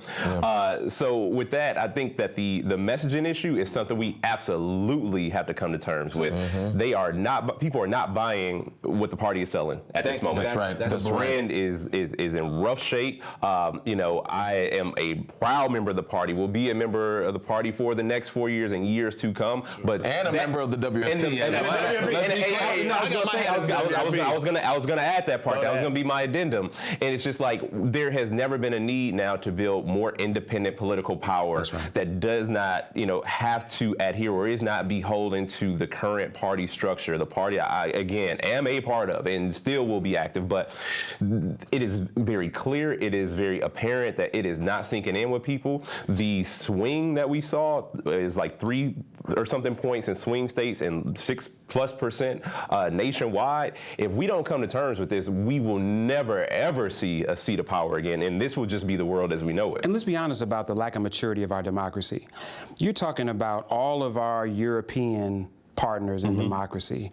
So with that, I think that the messaging issue is something we absolutely have to come to terms with. People are not buying what the party is selling at this moment. That's right. The brand is in rough shape. I am a proud member of the party. Will be a member of the party for the next 4 years and years to come. And a member of the WFP. I was gonna add that part. That was gonna be my addendum. And it's just like, there has never been a need now to build more independent political power that does not, have to adhere or is not beholden to the current party structure. The party I again am a part of and still will be active, but it is very clear, it is very apparent that it is not sinking in with people. The swing that we saw is like 3 or something points in swing states and 6+% nationwide. If we don't come to terms with this, we will never ever see a seat of power again, and this will just be the world as we know it. And let's be honest about the lack of maturity of our democracy. You're talking about all of our European partners in democracy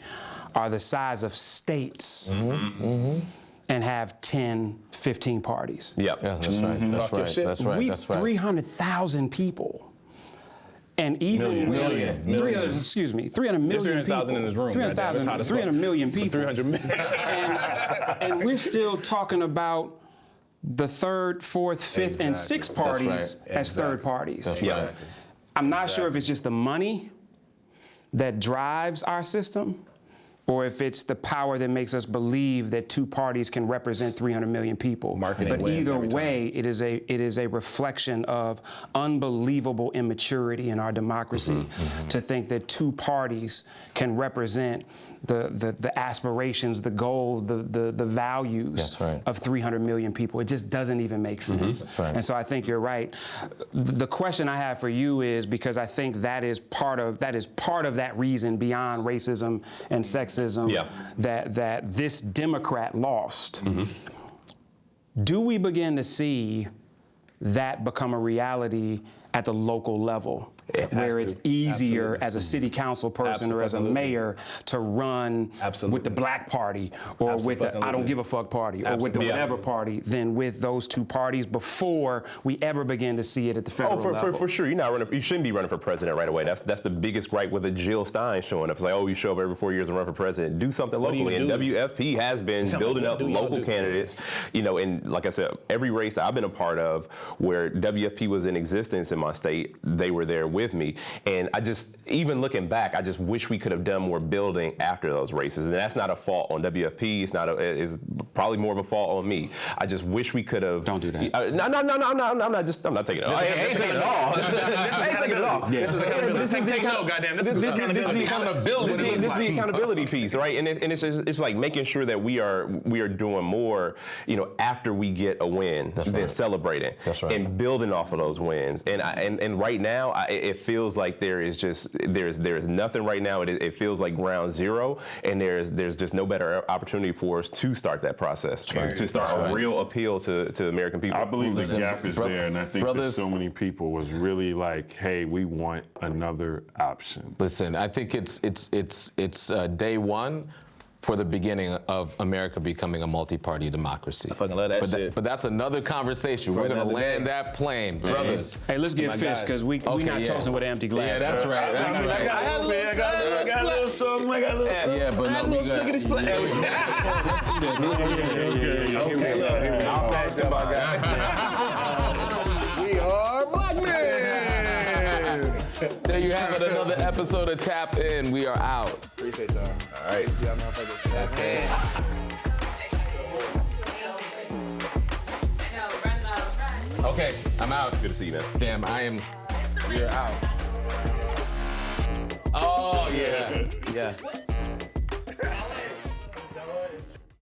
are the size of states and have 10, 15 parties. Yep. Yeah, that's right. That's right. We've 300,000 people. And even 300 million 300,000 in this room. 300 million people. 300 million. And we're still talking about the 3rd, 4th, 5th, and 6th parties as third parties. That's right. I'm not sure if it's just the money that drives our system, or if it's the power that makes us believe that 2 parties can represent 300 million people. But either way, it is a reflection of unbelievable immaturity in our democracy to think that 2 parties can represent the aspirations, the goals, the values of 300 million people. It just doesn't even make sense. And so I think you're right. The question I have for you is, because I think that is part of that reason beyond racism and sexism that this Democrat lost. Do we begin to see that become a reality at the local level, where it's easier as a city council person or as a mayor to run with the black party or with the I don't give a fuck party or with the whatever party than with those two parties before we ever begin to see it at the federal level. For sure. You shouldn't be running for president right away. That's the biggest gripe with a Jill Stein showing up. It's like, oh, you show up every 4 years and run for president. Do something locally. And WFP has been building up local candidates. You know, and like I said, every race I've been a part of where WFP was in existence in my state, they were there with me. And I just, even looking back, I just wish we could have done more building after those races. And that's not a fault on WFP. It's probably more of a fault on me. I just wish we could have. Don't do that. No, I'm not taking it all. I ain't taking it all. This is accountability. Take note, goddamn. This is accountability. This is the accountability piece, right? And it's like making sure that we are doing more, you know, after we get a win than celebrating and building off of those wins. And right now, it feels like there is nothing right now. It feels like ground zero, and there's just no better opportunity for us to start that process, to start a real appeal to American people. I believe the gap is there, and I think that so many people was really like, hey, we want another option. Listen, I think it's day one for the beginning of America becoming a multi-party democracy. I fucking love that shit. But that's another conversation. We're gonna land that plane, brothers. Hey, let's get fist, because we not toasting with an empty glass. Yeah, that's right. That's right. I got a little something. Yeah, but no, we got. Okay, I'll pass that by, guys. We are Black Men. There you have it, another episode of Tap In. We are out. Appreciate y'all. All right. See y'all motherfuckers. Okay. Okay, I'm out. Good to see you, man. Damn, I am. You're out. Oh, yeah. Yeah.